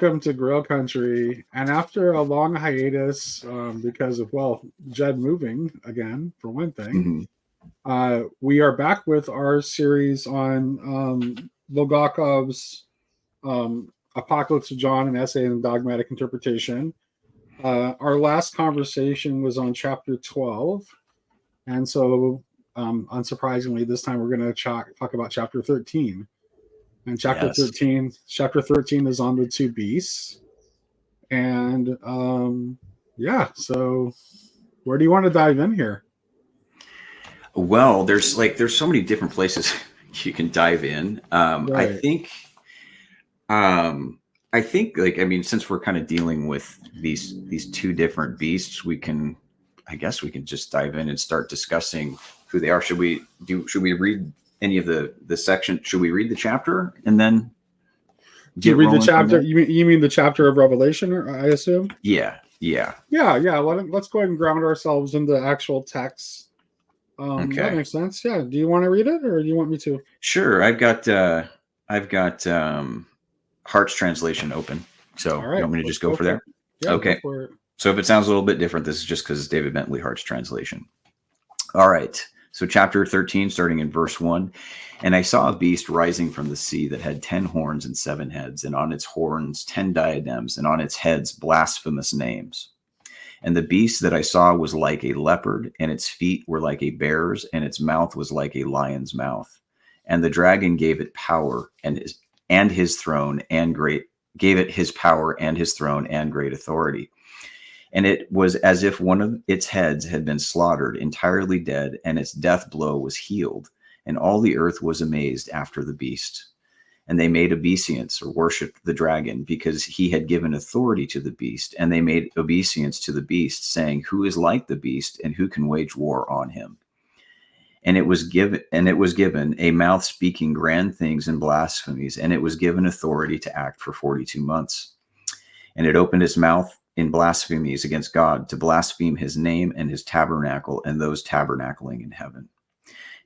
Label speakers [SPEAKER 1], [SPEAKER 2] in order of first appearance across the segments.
[SPEAKER 1] welcome to Grill Country. And after a long hiatus, because of, well, Jed moving again, for one thing, we are back with our series on Bulgakov's Apocalypse of John, an essay in dogmatic interpretation. Our last conversation was on chapter 12. And so, unsurprisingly, this time we're going to talk about chapter 13. And chapter 13 is on the two beasts. And so where do you want to dive in here?
[SPEAKER 2] Well, there's so many different places you can dive in. Right. I think since we're kind of dealing with these two different beasts, we can just dive in and start discussing who they are. Should we read any of the section? Should we read the chapter and then
[SPEAKER 1] read the chapter? You mean the chapter of Revelation, I assume?
[SPEAKER 2] Yeah.
[SPEAKER 1] Let's go ahead and ground ourselves in the actual text. Okay. That makes sense. Yeah. Do you want to read it, or do you want me to?
[SPEAKER 2] Sure. I've got Hart's translation open. So you want me to just go for there?
[SPEAKER 1] Yeah,
[SPEAKER 2] okay.
[SPEAKER 1] Go for it.
[SPEAKER 2] So if it sounds a little bit different, this is just because it's David Bentley Hart's translation. All right. So chapter 13, starting in verse 1. And I saw a beast rising from the sea that had 10 horns and 7 heads, and on its horns 10 diadems, and on its heads blasphemous names. And the beast that I saw was like a leopard, and its feet were like a bear's, and its mouth was like a lion's mouth. And the dragon gave it power and his throne and great authority. And it was as if one of its heads had been slaughtered, entirely dead, and its death blow was healed. And all the earth was amazed after the beast. And they made obeisance, or worshipped the dragon, because he had given authority to the beast. And they made obeisance to the beast, saying, "Who is like the beast, and who can wage war on him?" And it was given a mouth speaking grand things and blasphemies, and it was given authority to act for 42 months. And it opened its mouth in blasphemies against God, to blaspheme his name and his tabernacle and those tabernacling in heaven.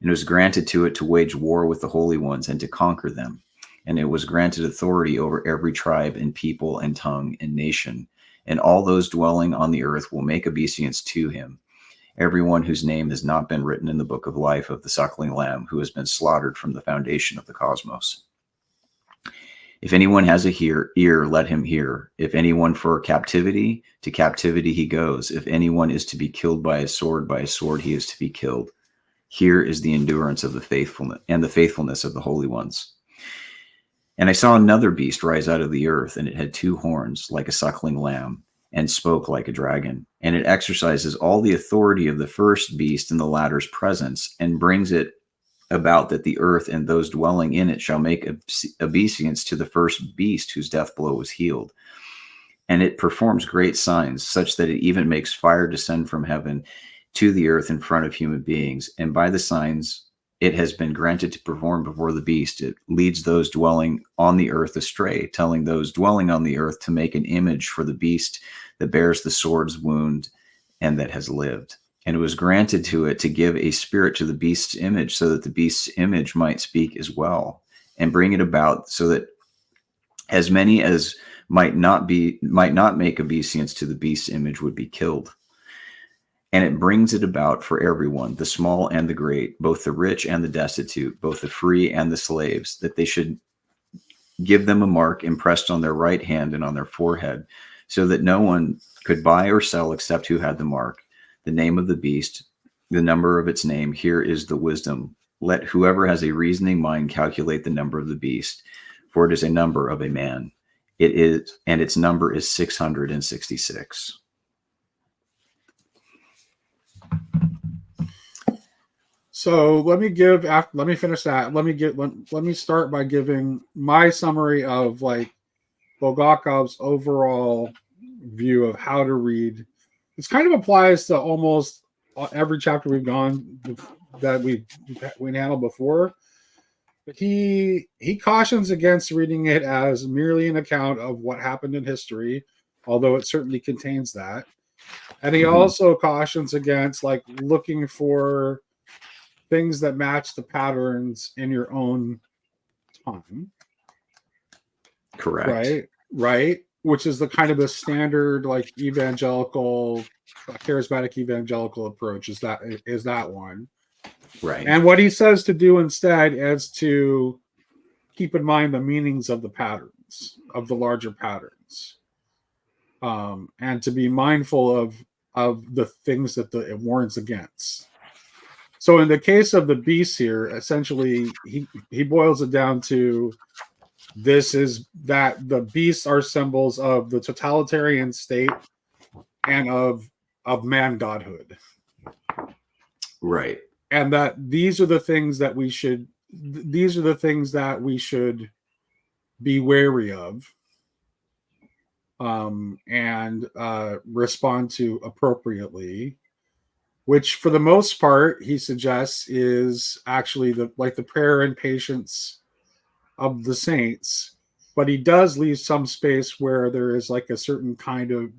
[SPEAKER 2] And it was granted to it to wage war with the holy ones and to conquer them. And it was granted authority over every tribe and people and tongue and nation. And all those dwelling on the earth will make obeisance to him, everyone whose name has not been written in the book of life of the suckling lamb, who has been slaughtered from the foundation of the cosmos. If anyone has ear, let him hear. If anyone for captivity, to captivity he goes. If anyone is to be killed by a sword he is to be killed. Here is the endurance of the faithfulness and the faithfulness of the holy ones. And I saw another beast rise out of the earth, and it had 2 horns like a suckling lamb, and spoke like a dragon. And it exercises all the authority of the first beast in the latter's presence, and brings it about that the earth and those dwelling in it shall make obeisance to the first beast whose death blow was healed. And it performs great signs, such that it even makes fire descend from heaven to the earth in front of human beings. And by the signs it has been granted to perform before the beast, it leads those dwelling on the earth astray, telling those dwelling on the earth to make an image for the beast that bears the sword's wound and that has lived. And it was granted to it to give a spirit to the beast's image, so that the beast's image might speak as well, and bring it about so that as many as might not make obeisance to the beast's image would be killed. And it brings it about for everyone, the small and the great, both the rich and the destitute, both the free and the slaves, that they should give them a mark impressed on their right hand and on their forehead, so that no one could buy or sell except who had the mark, the name of the beast, the number of its name. Here is the wisdom. Let whoever has a reasoning mind calculate the number of the beast, for it is a number of a man. It is, and its number is 666.
[SPEAKER 1] So let me finish that. Let me start by giving my summary of like Bulgakov's overall view of how to read. This kind of applies to almost every chapter we've handled before. But he cautions against reading it as merely an account of what happened in history, although it certainly contains that. And he also cautions against like looking for things that match the patterns in your own time.
[SPEAKER 2] Correct.
[SPEAKER 1] Right. which is the kind of the standard like evangelical, charismatic evangelical approach. Is that one?
[SPEAKER 2] Right.
[SPEAKER 1] And what he says to do instead is to keep in mind the meanings of the patterns, of the larger patterns, and to be mindful of the things that it warns against. So in the case of the beast here, essentially he boils it down to this is that the beasts are symbols of the totalitarian state and of man godhood.
[SPEAKER 2] Right.
[SPEAKER 1] And that these are the things that we should be wary of, and respond to appropriately, which for the most part he suggests is actually the prayer and patience of the saints. But he does leave some space where there is like a certain kind of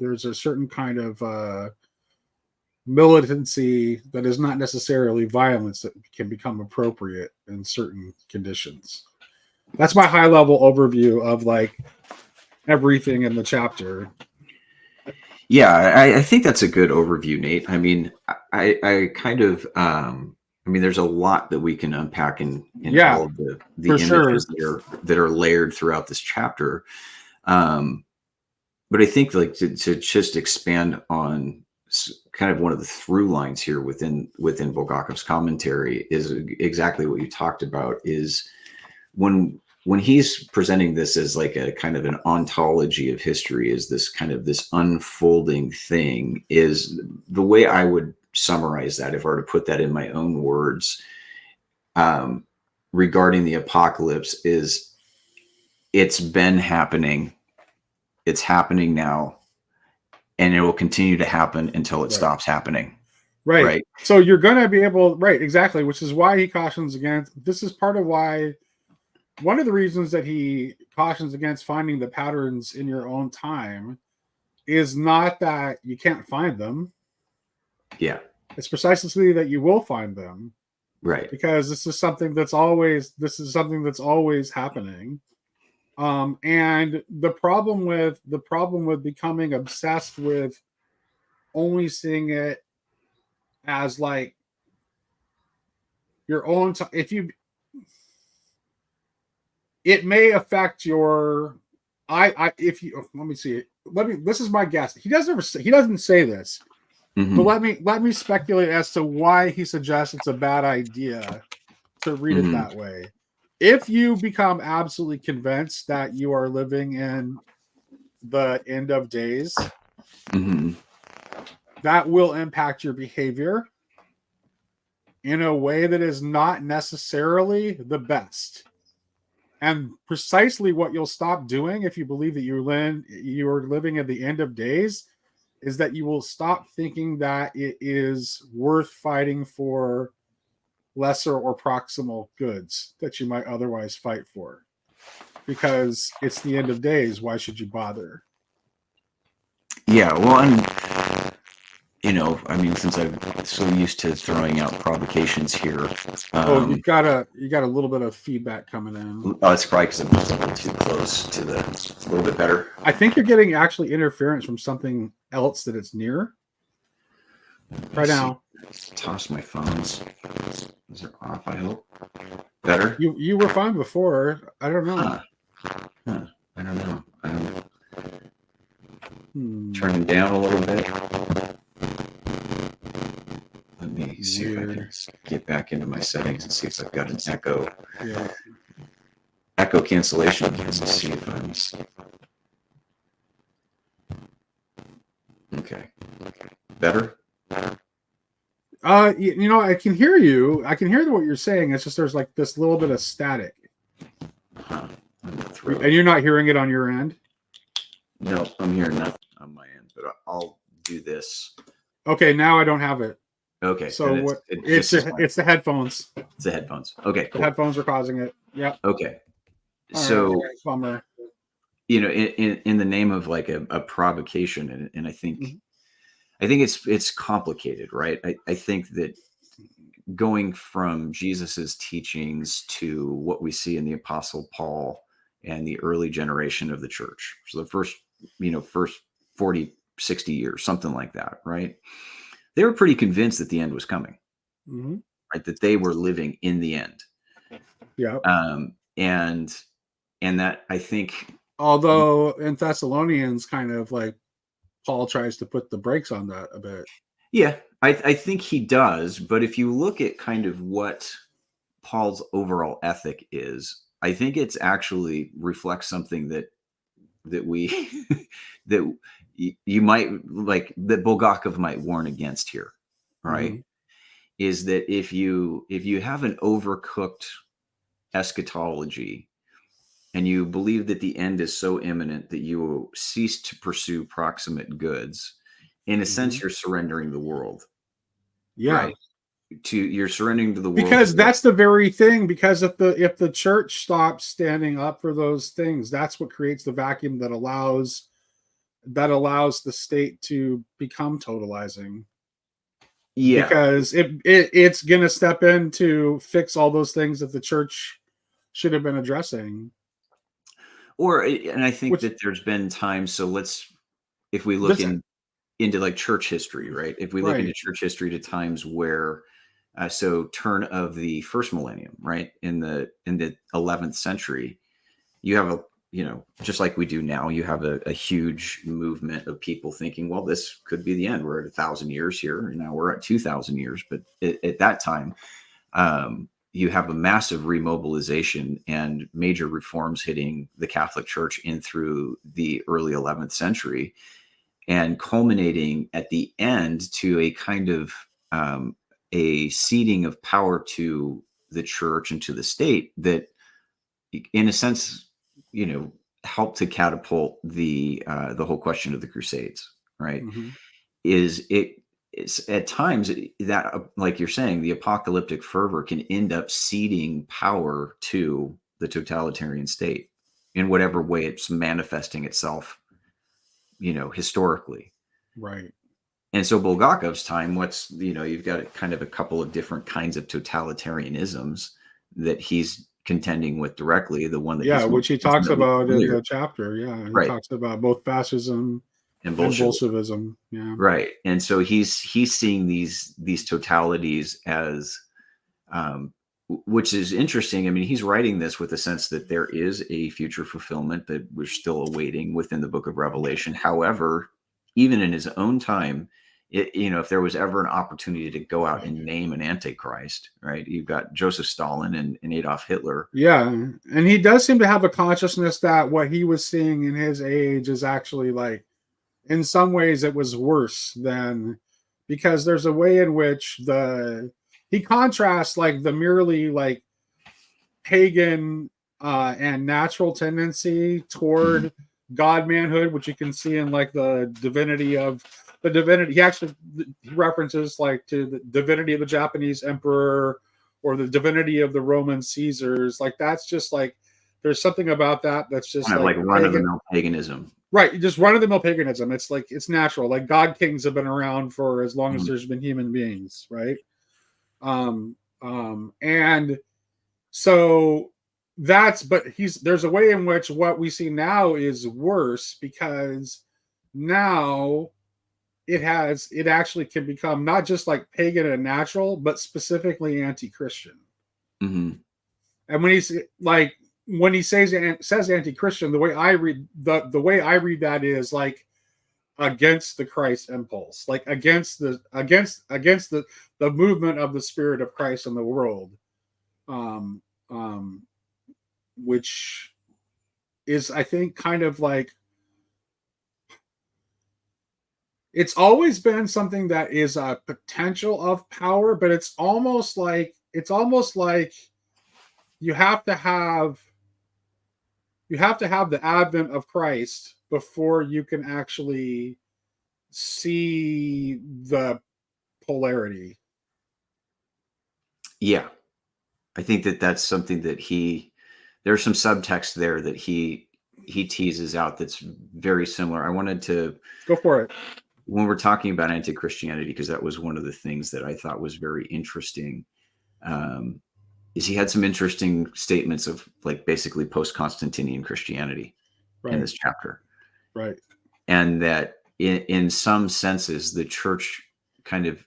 [SPEAKER 1] militancy that is not necessarily violence that can become appropriate in certain conditions. That's my high level overview of like everything in the chapter.
[SPEAKER 2] Yeah, I think that's a good overview, Nate. I mean, I kind of, I mean, there's a lot that we can unpack in all of the images that are layered throughout this chapter. But I think like to just expand on kind of one of the through lines here within Bulgakov's commentary is exactly what you talked about, is when he's presenting this as like a kind of an ontology of history, is this kind of this unfolding thing, is the way I would summarize that if I were to put that in my own words, regarding the apocalypse, is it's been happening, it's happening now, and it will continue to happen until it stops happening. Right.
[SPEAKER 1] So you're going to be able, right, exactly, which is why he cautions against, this is part of why, one of the reasons that he cautions against finding the patterns in your own time is not that you can't find them.
[SPEAKER 2] Yeah.
[SPEAKER 1] It's precisely that you will find them.
[SPEAKER 2] Right.
[SPEAKER 1] Because this is something that's always happening. And the problem with becoming obsessed with only seeing it as like your own it may affect your this is my guess. He doesn't say this.
[SPEAKER 2] Mm-hmm.
[SPEAKER 1] But let me speculate as to why he suggests it's a bad idea to read it that way. If you become absolutely convinced that you are living in the end of days, that will impact your behavior in a way that is not necessarily the best. And precisely what you'll stop doing if you believe that you are living at the end of days is that you will stop thinking that it is worth fighting for lesser or proximal goods that you might otherwise fight for. Because it's the end of days, why should you bother?
[SPEAKER 2] Yeah, well, and I mean, since I'm so used to throwing out provocations here.
[SPEAKER 1] You got a little bit of feedback coming in.
[SPEAKER 2] Oh, it's probably because I'm just a little too close to a little bit better.
[SPEAKER 1] I think you're getting actually interference from something else that it's near. Right now.
[SPEAKER 2] Toss my phones. Is it off? I hope. Better.
[SPEAKER 1] You were fine before. I don't know.
[SPEAKER 2] I don't know. Turn them down a little bit. Let me see if I can get back into my settings and see if I've got an echo.
[SPEAKER 1] Yeah.
[SPEAKER 2] Echo cancellation. Let's see if I'm. Okay. Better?
[SPEAKER 1] I can hear you. I can hear what you're saying. It's just there's like this little bit of static. And you're not hearing it on your end?
[SPEAKER 2] No, I'm hearing nothing on my end, but I'll do this.
[SPEAKER 1] Okay, now I don't have it.
[SPEAKER 2] Okay.
[SPEAKER 1] So it's the headphones.
[SPEAKER 2] It's the headphones. Okay.
[SPEAKER 1] Cool. The headphones are causing it. Yeah.
[SPEAKER 2] Okay.
[SPEAKER 1] All
[SPEAKER 2] so
[SPEAKER 1] right. Bummer.
[SPEAKER 2] In the name of like a provocation, and I think it's complicated, right? I think that going from Jesus's teachings to what we see in the Apostle Paul and the early generation of the church. So the first first 40, 60 years, something like that, right? They were pretty convinced that the end was coming, right? That they were living in the end.
[SPEAKER 1] Yeah.
[SPEAKER 2] And that, I think,
[SPEAKER 1] although in Thessalonians, kind of like Paul tries to put the brakes on that a bit.
[SPEAKER 2] Yeah, I think he does. But if you look at kind of what Paul's overall ethic is, I think it's actually reflects something that we that you might like, that Bulgakov might warn against here, right? Is that if you have an overcooked eschatology and you believe that the end is so imminent that you will cease to pursue proximate goods, in a sense, you're surrendering the world.
[SPEAKER 1] Yeah.
[SPEAKER 2] Right. You're surrendering to the world.
[SPEAKER 1] Because that's the very thing. Because if the church stops standing up for those things, that's what creates the vacuum that allows the state to become totalizing. Yeah. Because it's going to step in to fix all those things that the church should have been addressing.
[SPEAKER 2] And I think that there's been times. So if we look into like church history, right? If we look into church history to times where, so turn of the first millennium, right? In the 11th century, you have just like we do now, you have a huge movement of people thinking, well, this could be the end. We're at 1,000 years here, and now we're at 2,000 years. But at that time, you have a massive remobilization and major reforms hitting the Catholic Church in through the early 11th century, and culminating at the end to a kind of a ceding of power to the church and to the state that, in a sense, helped to catapult the whole question of the Crusades, right? It's at times that, like you're saying, the apocalyptic fervor can end up ceding power to the totalitarian state in whatever way it's manifesting itself, historically.
[SPEAKER 1] Right.
[SPEAKER 2] And so Bulgakov's time, you've got kind of a couple of different kinds of totalitarianisms that he's contending with directly. The one that
[SPEAKER 1] which he talks about in the chapter. Yeah, he talks about both fascism and Bolshevism. Yeah,
[SPEAKER 2] right. And so he's seeing these totalities as, which is interesting. I mean, he's writing this with a sense that there is a future fulfillment that we're still awaiting within the Book of Revelation. However, even in his own time, if there was ever an opportunity to go out and name an antichrist, right? You've got Joseph Stalin and Adolf Hitler.
[SPEAKER 1] Yeah, and he does seem to have a consciousness that what he was seeing in his age is actually, like, in some ways it was worse than, because there's a way in which he contrasts like the merely like pagan and natural tendency toward God manhood, which you can see in like the divinity. He actually references like to the divinity of the Japanese emperor or the divinity of the Roman Caesars. Like, that's just like, there's something about that that's just
[SPEAKER 2] like run-of-the-mill paganism.
[SPEAKER 1] Right, just run-of-the-mill paganism. It's like, it's natural. Like, god kings have been around for as long as there's been human beings, right? And so there's a way in which what we see now is worse, because now it actually can become not just like pagan and natural, but specifically anti-Christian. And when he says anti-Christian, the way I read that is like against the Christ impulse, like against the movement of the Spirit of Christ in the world, which is, I think, kind of like, it's always been something that is a potential of power, but it's almost like you have to have the advent of Christ before you can actually see the polarity.
[SPEAKER 2] Yeah. I think that's something that there's some subtext there that he teases out that's very similar. I wanted to
[SPEAKER 1] go for it
[SPEAKER 2] when we're talking about anti-Christianity, because that was one of the things that I thought was very interesting. Is he had some interesting statements of like basically post-Constantinian Christianity in this chapter.
[SPEAKER 1] Right.
[SPEAKER 2] And that in some senses, the church kind of,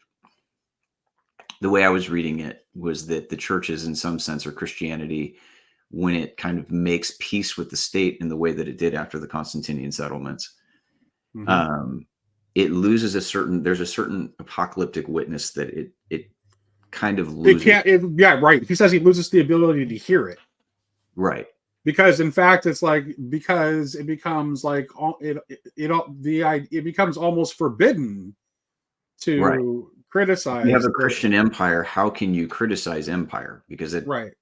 [SPEAKER 2] the way I was reading it was that the churches in some sense, or Christianity, when it kind of makes peace with the state in the way that it did after the Constantinian settlements, it loses there's a certain apocalyptic witness that it kind of loses.
[SPEAKER 1] Yeah, right. He says he loses the ability to hear it.
[SPEAKER 2] Right.
[SPEAKER 1] Because in fact, it's like, because it becomes like it becomes almost forbidden to criticize.
[SPEAKER 2] You have a Christian empire. How can you criticize empire? Because it,
[SPEAKER 1] right,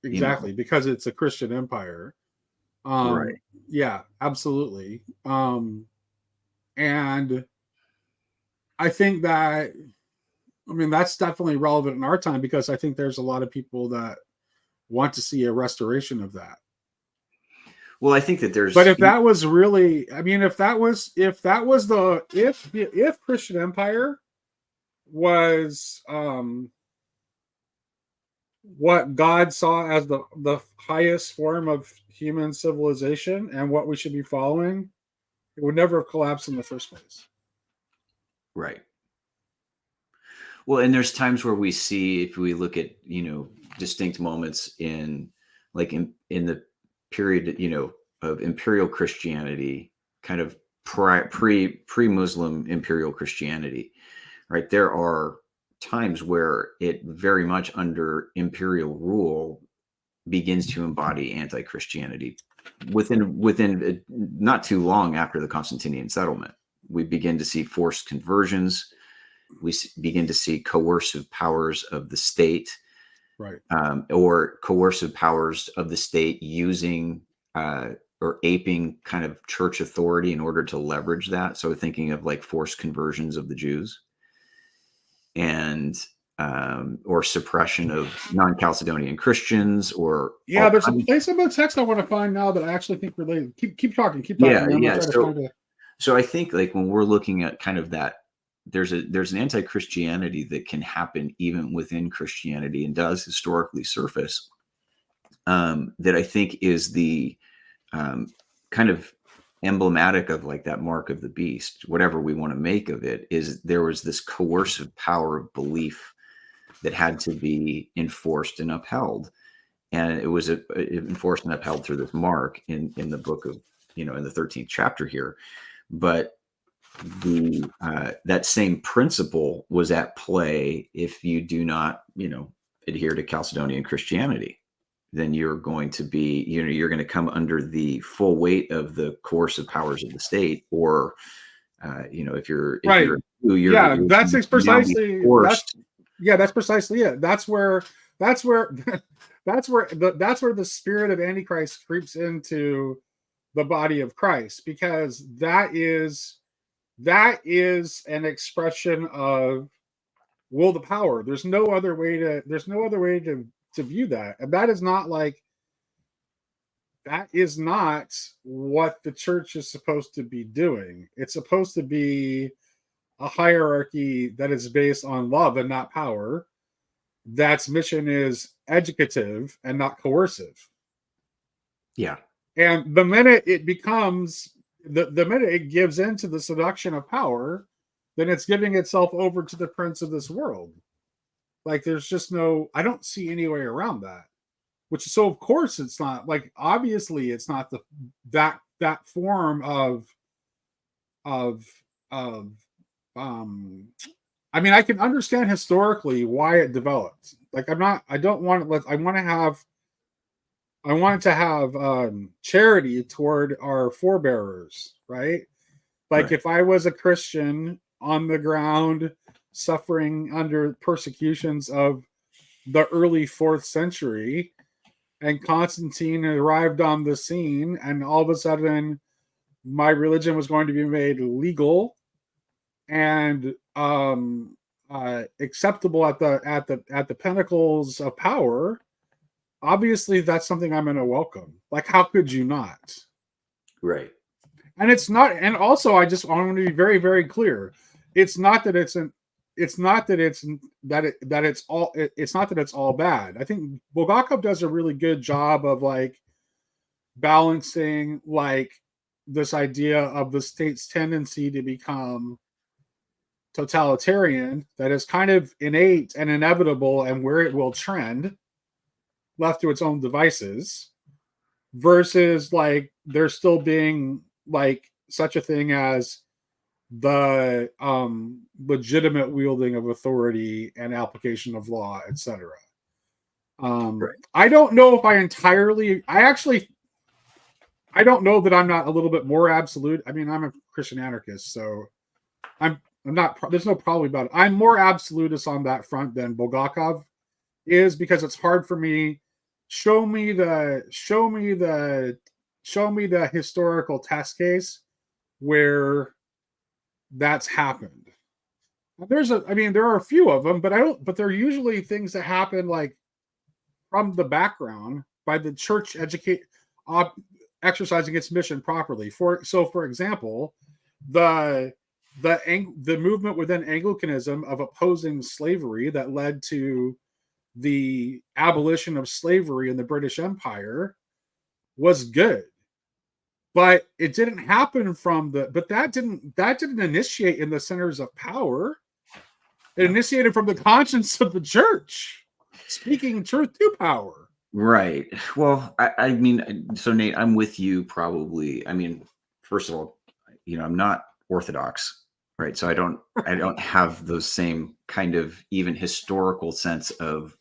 [SPEAKER 1] exactly, because it's a Christian empire.
[SPEAKER 2] Right.
[SPEAKER 1] Yeah, absolutely. And I think that, I mean, that's definitely relevant in our time, because I think there's a lot of people that want to see a restoration of that.
[SPEAKER 2] Well, I think that
[SPEAKER 1] but if that was really, I mean, if Christian empire was what God saw as the highest form of human civilization and what we should be following, it would never have collapsed in the first place.
[SPEAKER 2] Right. Well, and there's times where we see, if we look at, distinct moments in the period, of imperial Christianity, kind of pre-Muslim imperial Christianity, right? There are times where it very much under imperial rule begins to embody anti-Christianity. Within not too long after the Constantinian settlement, we begin to see forced conversions. We begin to see coercive powers of the state,
[SPEAKER 1] right,
[SPEAKER 2] or coercive powers of the state using or aping kind of church authority in order to leverage that. So thinking of like forced conversions of the Jews, and or suppression of non-Chalcedonian Christians, or
[SPEAKER 1] there's a place in the text I want to find now that I actually think related. Keep talking.
[SPEAKER 2] Yeah. So I think like when we're looking at kind of that, there's an anti-Christianity that can happen even within Christianity, and does historically surface, that I think is the kind of emblematic of like that mark of the beast, whatever we want to make of it. Is there was this coercive power of belief that had to be enforced and upheld, and it was enforced and upheld through this mark in the book of, in the 13th chapter here. But the that same principle was at play if you do not adhere to Chalcedonian Christianity. Then you're going to be, you're going to come under the full weight of the coercive powers of the state, or if you're
[SPEAKER 1] that's precisely it. That's where the spirit of Antichrist creeps into the body of Christ, because that is an expression of will to power. There's no other way to view that. And that is not what the church is supposed to be doing. It's supposed to be a hierarchy that is based on love and not power. That's mission is educative and not coercive.
[SPEAKER 2] Yeah.
[SPEAKER 1] And the minute it becomes, the minute it gives into the seduction of power, then it's giving itself over to the prince of this world. Like, there's just I don't see any way around that. So of course it's not, like, obviously it's not that form of I mean, I can understand historically why it developed. Like, I want to have charity toward our forebearers, right? Like, if I was a Christian on the ground suffering under persecutions of the early 4th century, and Constantine arrived on the scene, and all of a sudden my religion was going to be made legal and acceptable at the pinnacles of power, obviously that's something I'm going to welcome. Like, how could you not?
[SPEAKER 2] Right.
[SPEAKER 1] And it's not, and also I want to be very, very clear. It's not that it's not that it's all bad. I think Bulgakov does a really good job of like balancing like this idea of the state's tendency to become totalitarian that is kind of innate and inevitable and where it will trend left to its own devices, versus like there still being like such a thing as the legitimate wielding of authority and application of law, etc.
[SPEAKER 2] Right.
[SPEAKER 1] I don't know if I don't know that I'm not a little bit more absolute. I mean, I'm a Christian anarchist, so I'm not. There's no problem about it. I'm more absolutist on that front than Bulgakov is, because it's hard for me. Show me the historical test case where that's happened. There are a few of them, but they're usually things that happen like from the background by the church exercising its mission properly. For example, the movement within Anglicanism of opposing slavery that led to the abolition of slavery in the British Empire was good, but it didn't happen that didn't initiate in the centers of power. It initiated from the conscience of the church, speaking truth to power.
[SPEAKER 2] Right. Well, I mean, so Nate, I'm with you probably. I mean, first of all, I'm not Orthodox, right? So I don't have those same kind of even historical sense of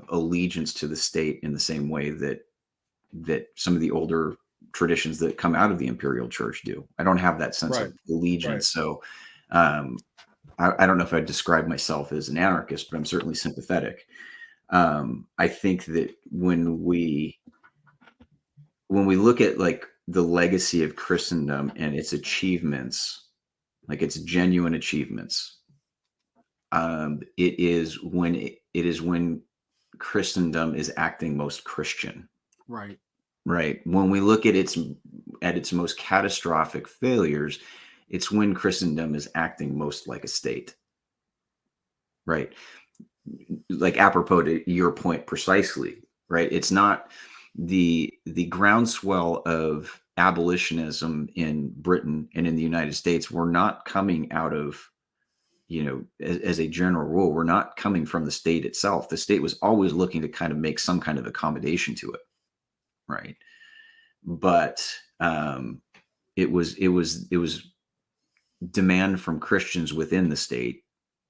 [SPEAKER 2] allegiance to the state in the same way that some of the older traditions that come out of the imperial church do. I don't have that sense of allegiance. Right. So I don't know if I'd describe myself as an anarchist, but I'm certainly sympathetic. I think that when we look at like the legacy of Christendom and its achievements, like its genuine achievements, it is when Christendom is acting most Christian.
[SPEAKER 1] Right.
[SPEAKER 2] When we look at its most catastrophic failures, it's when Christendom is acting most like a state. Right. Like apropos to your point precisely, right? It's not the groundswell of abolitionism in Britain and in the United States. We're not coming out of, as a general rule, we're not coming from the state itself. The state was always looking to kind of make some kind of accommodation to it, right? But it was demand from Christians within the state,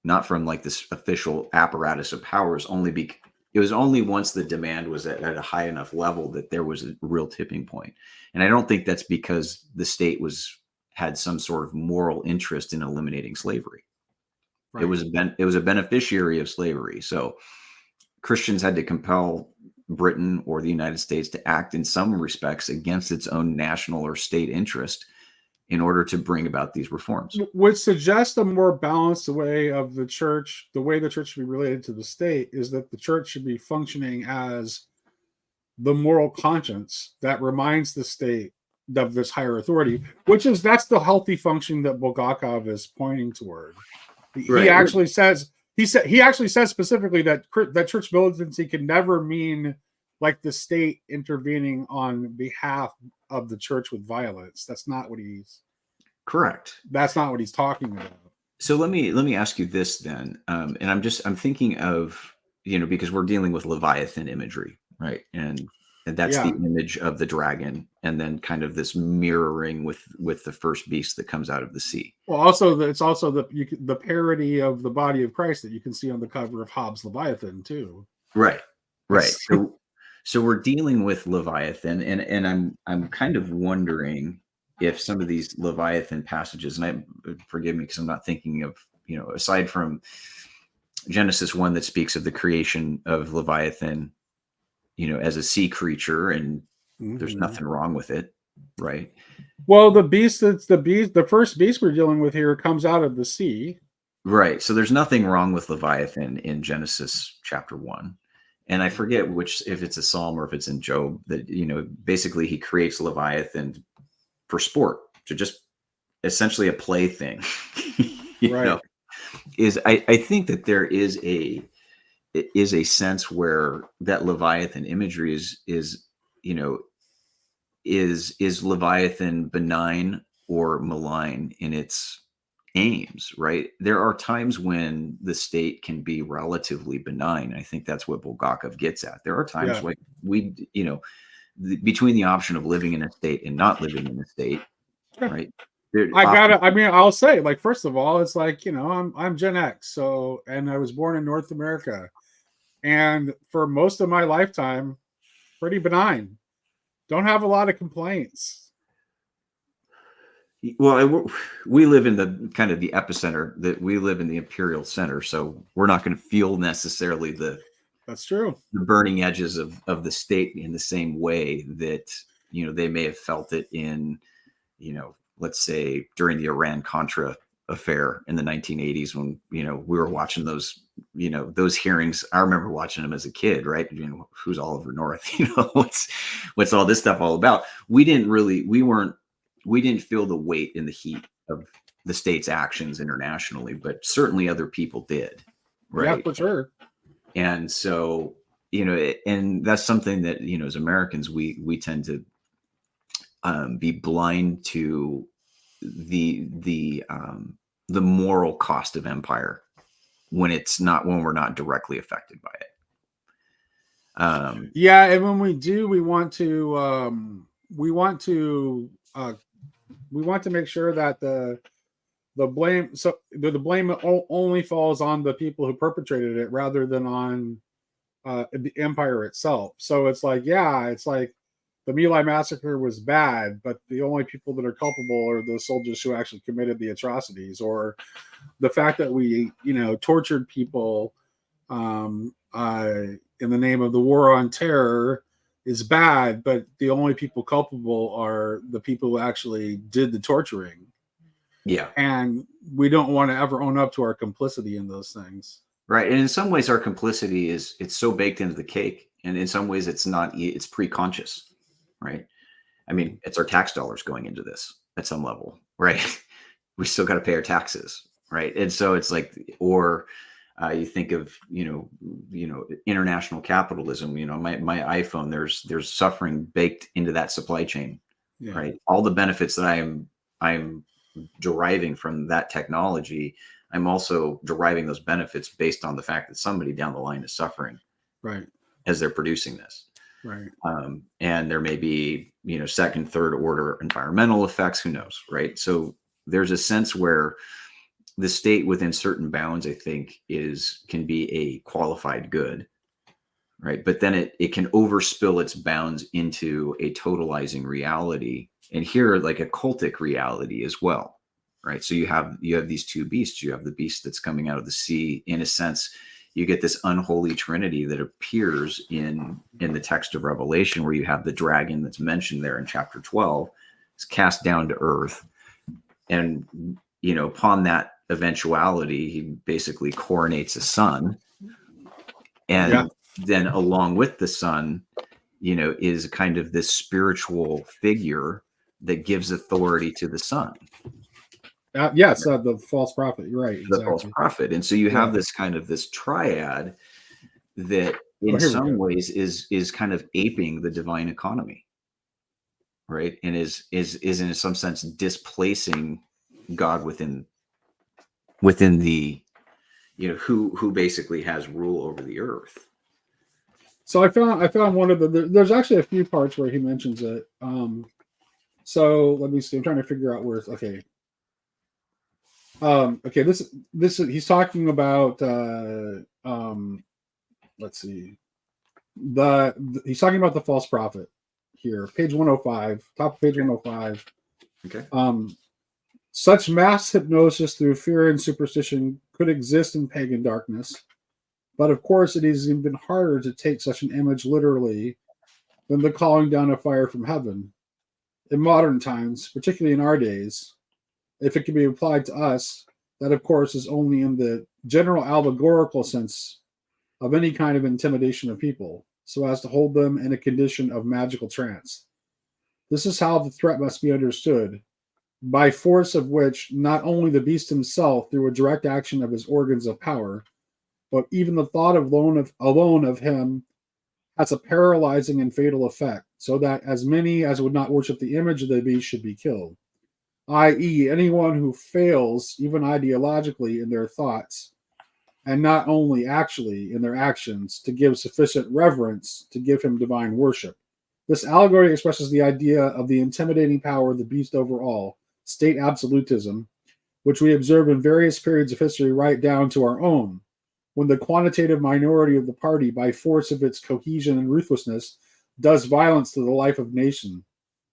[SPEAKER 2] not from like this official apparatus of powers. It was only once the demand was at a high enough level that there was a real tipping point. And I don't think that's because the state had some sort of moral interest in eliminating slavery. Right. It was a beneficiary of slavery. So Christians had to compel Britain or the United States to act in some respects against its own national or state interest in order to bring about these reforms.
[SPEAKER 1] Would suggest a more balanced way of the church. The way the church should be related to the state is that the church should be functioning as the moral conscience that reminds the state of this higher authority, that's the healthy function that Bulgakov is pointing toward. Right. He actually says specifically that church militancy can never mean like the state intervening on behalf of the church with violence. That's not what he's
[SPEAKER 2] correct.
[SPEAKER 1] That's not what he's talking about.
[SPEAKER 2] So let me ask you this then, and I'm thinking of, because we're dealing with Leviathan imagery, right? And that's the image of the dragon, and then kind of this mirroring with the first beast that comes out of the sea.
[SPEAKER 1] Well, it's also the parody of the body of Christ that you can see on the cover of Hobbes' Leviathan too.
[SPEAKER 2] Right. So we're dealing with Leviathan, and I'm kind of wondering if some of these Leviathan passages, and forgive me because I'm not thinking of, aside from Genesis 1 that speaks of the creation of Leviathan, as a sea creature, and there's nothing wrong with it, right?
[SPEAKER 1] Well, the first beast we're dealing with here comes out of the sea.
[SPEAKER 2] Right. So there's nothing wrong with Leviathan in Genesis chapter 1. And I forget if it's a Psalm or if it's in Job that, basically he creates Leviathan for sport, to just essentially a plaything. Right. I think that there is a sense where that Leviathan imagery is is Leviathan benign or malign in its aims, right? There are times when the state can be relatively benign. I think that's what Bulgakov gets at. There are times when between the option of living in a state and not living in a state, right?
[SPEAKER 1] I'll say, like, first of all, it's like, I'm Gen X, so, and I was born in North America, and for most of my lifetime, pretty benign. Don't have a lot of complaints.
[SPEAKER 2] Well, we live in the kind of the epicenter, that we live in the imperial center, so we're not going to feel necessarily
[SPEAKER 1] that's true,
[SPEAKER 2] the burning edges of the state in the same way that they may have felt it in, let's say during the Iran-Contra affair in the 1980s, when we were watching those hearings. I remember watching them as a kid, right? Who's Oliver North? What's all this stuff all about? We didn't feel the weight and the heat of the state's actions internationally, but certainly other people did, right?
[SPEAKER 1] Yeah, for sure.
[SPEAKER 2] And so, and that's something that, as Americans, we tend to be blind to the moral cost of empire when we're not directly affected by it.
[SPEAKER 1] And when we do, we want to make sure that the blame only falls on the people who perpetrated it rather than on the empire itself. So it's like the My Lai massacre was bad, but the only people that are culpable are the soldiers who actually committed the atrocities, or the fact that we tortured people in the name of the war on terror is bad, but the only people culpable are the people who actually did the torturing.
[SPEAKER 2] Yeah.
[SPEAKER 1] And we don't want to ever own up to our complicity in those things.
[SPEAKER 2] Right. And in some ways our complicity it's so baked into the cake. And in some ways it's pre-conscious, right? I mean, it's our tax dollars going into this at some level, right? We still got to pay our taxes, right? And so it's like, or you think of, international capitalism, my iPhone, there's suffering baked into that supply chain, right? All the benefits that I'm deriving from that technology, I'm also deriving those benefits based on the fact that somebody down the line is suffering,
[SPEAKER 1] right,
[SPEAKER 2] as they're producing this,
[SPEAKER 1] right.
[SPEAKER 2] And there may be second, third order environmental effects, who knows, right? So there's a sense where the state within certain bounds, I think, can be a qualified good, right? But then it can overspill its bounds into a totalizing reality, and here like a cultic reality as well, right? So you have these two beasts. You have the beast that's coming out of the sea. In a sense, you get this unholy trinity that appears in the text of Revelation, where you have the dragon that's mentioned there in chapter 12. It's cast down to earth, and upon that eventuality, he basically coronates a son, and then along with the son, is kind of this spiritual figure that gives authority to the son.
[SPEAKER 1] The false prophet. You're right.
[SPEAKER 2] The false prophet. And so you have this kind of this triad that in some ways is kind of aping the divine economy, right? And is in some sense displacing God within the, who basically has rule over the earth.
[SPEAKER 1] So I found one of there's actually a few parts where he mentions it. So let me see. I'm trying to figure out where it's okay. This he's talking about. Let's see. He's talking about the false prophet here, page 105, top of page 105.
[SPEAKER 2] Okay.
[SPEAKER 1] Such mass hypnosis through fear and superstition could exist in pagan darkness, but of course it is even harder to take such an image literally than the calling down of fire from heaven. In modern times, particularly in our days, if it can be applied to us, that of course is only in the general allegorical sense of any kind of intimidation of people, so as to hold them in a condition of magical trance. This is how the threat must be understood, by force of which not only the beast himself, through a direct action of his organs of power, but even the thought alone of him has a paralyzing and fatal effect, so that as many as would not worship the image of the beast should be killed, i.e., anyone who fails, even ideologically, in their thoughts, and not only actually in their actions, to give sufficient reverence to give him divine worship. This allegory expresses the idea of the intimidating power of the beast over all, state absolutism, which we observe in various periods of history right down to our own, when the quantitative minority of the party, by force of its cohesion and ruthlessness, does violence to the life of nation.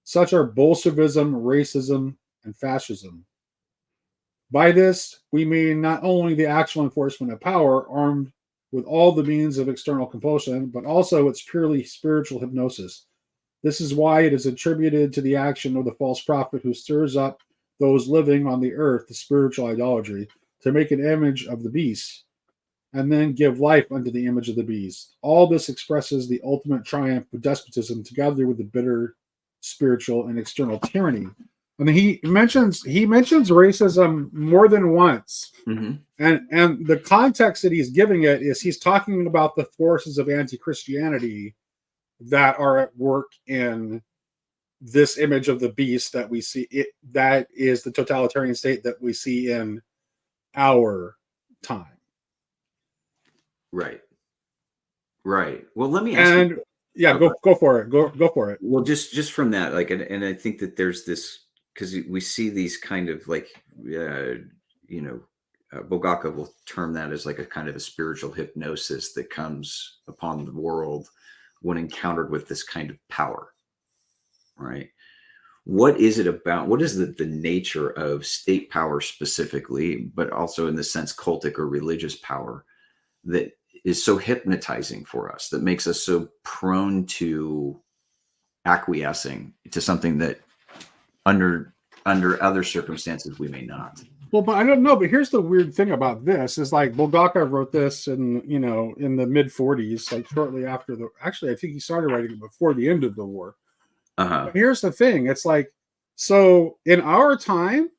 [SPEAKER 1] Such are Bolshevism, racism, and fascism. By this, we mean not only the actual enforcement of power, armed with all the means of external compulsion, but also its purely spiritual hypnosis. This is why it is attributed to the action of the false prophet who stirs up those living on the earth to spiritual idolatry, to make an image of the beast, and then give life unto the image of the beast. All this expresses the ultimate triumph of despotism, together with the bitter spiritual and external tyranny. I mean, he mentions racism more than once, and the context that he's giving it is he's talking about the forces of anti-Christianity that are at work in this image of the beast that we see. That is the totalitarian state that we see in our time.
[SPEAKER 2] Right. Well, let me ask you.
[SPEAKER 1] Yeah, go for it. Go for it.
[SPEAKER 2] Well, just from that, like, and I think that there's this, because we see these kind of like, Bulgakov will term that as like a kind of a spiritual hypnosis that comes upon the world when encountered with this kind of power, right? What is it about? What is the nature of state power specifically, but also in the sense cultic or religious power, that is so hypnotizing for us, that makes us so prone to acquiescing to something that under other circumstances we may not?
[SPEAKER 1] Well, but I don't know. But here's the weird thing about this: is like Bulgakov wrote this in the mid 40s, like shortly after the. Actually, I think he started writing it before the end of the war. But here's the thing: it's like, so in our time,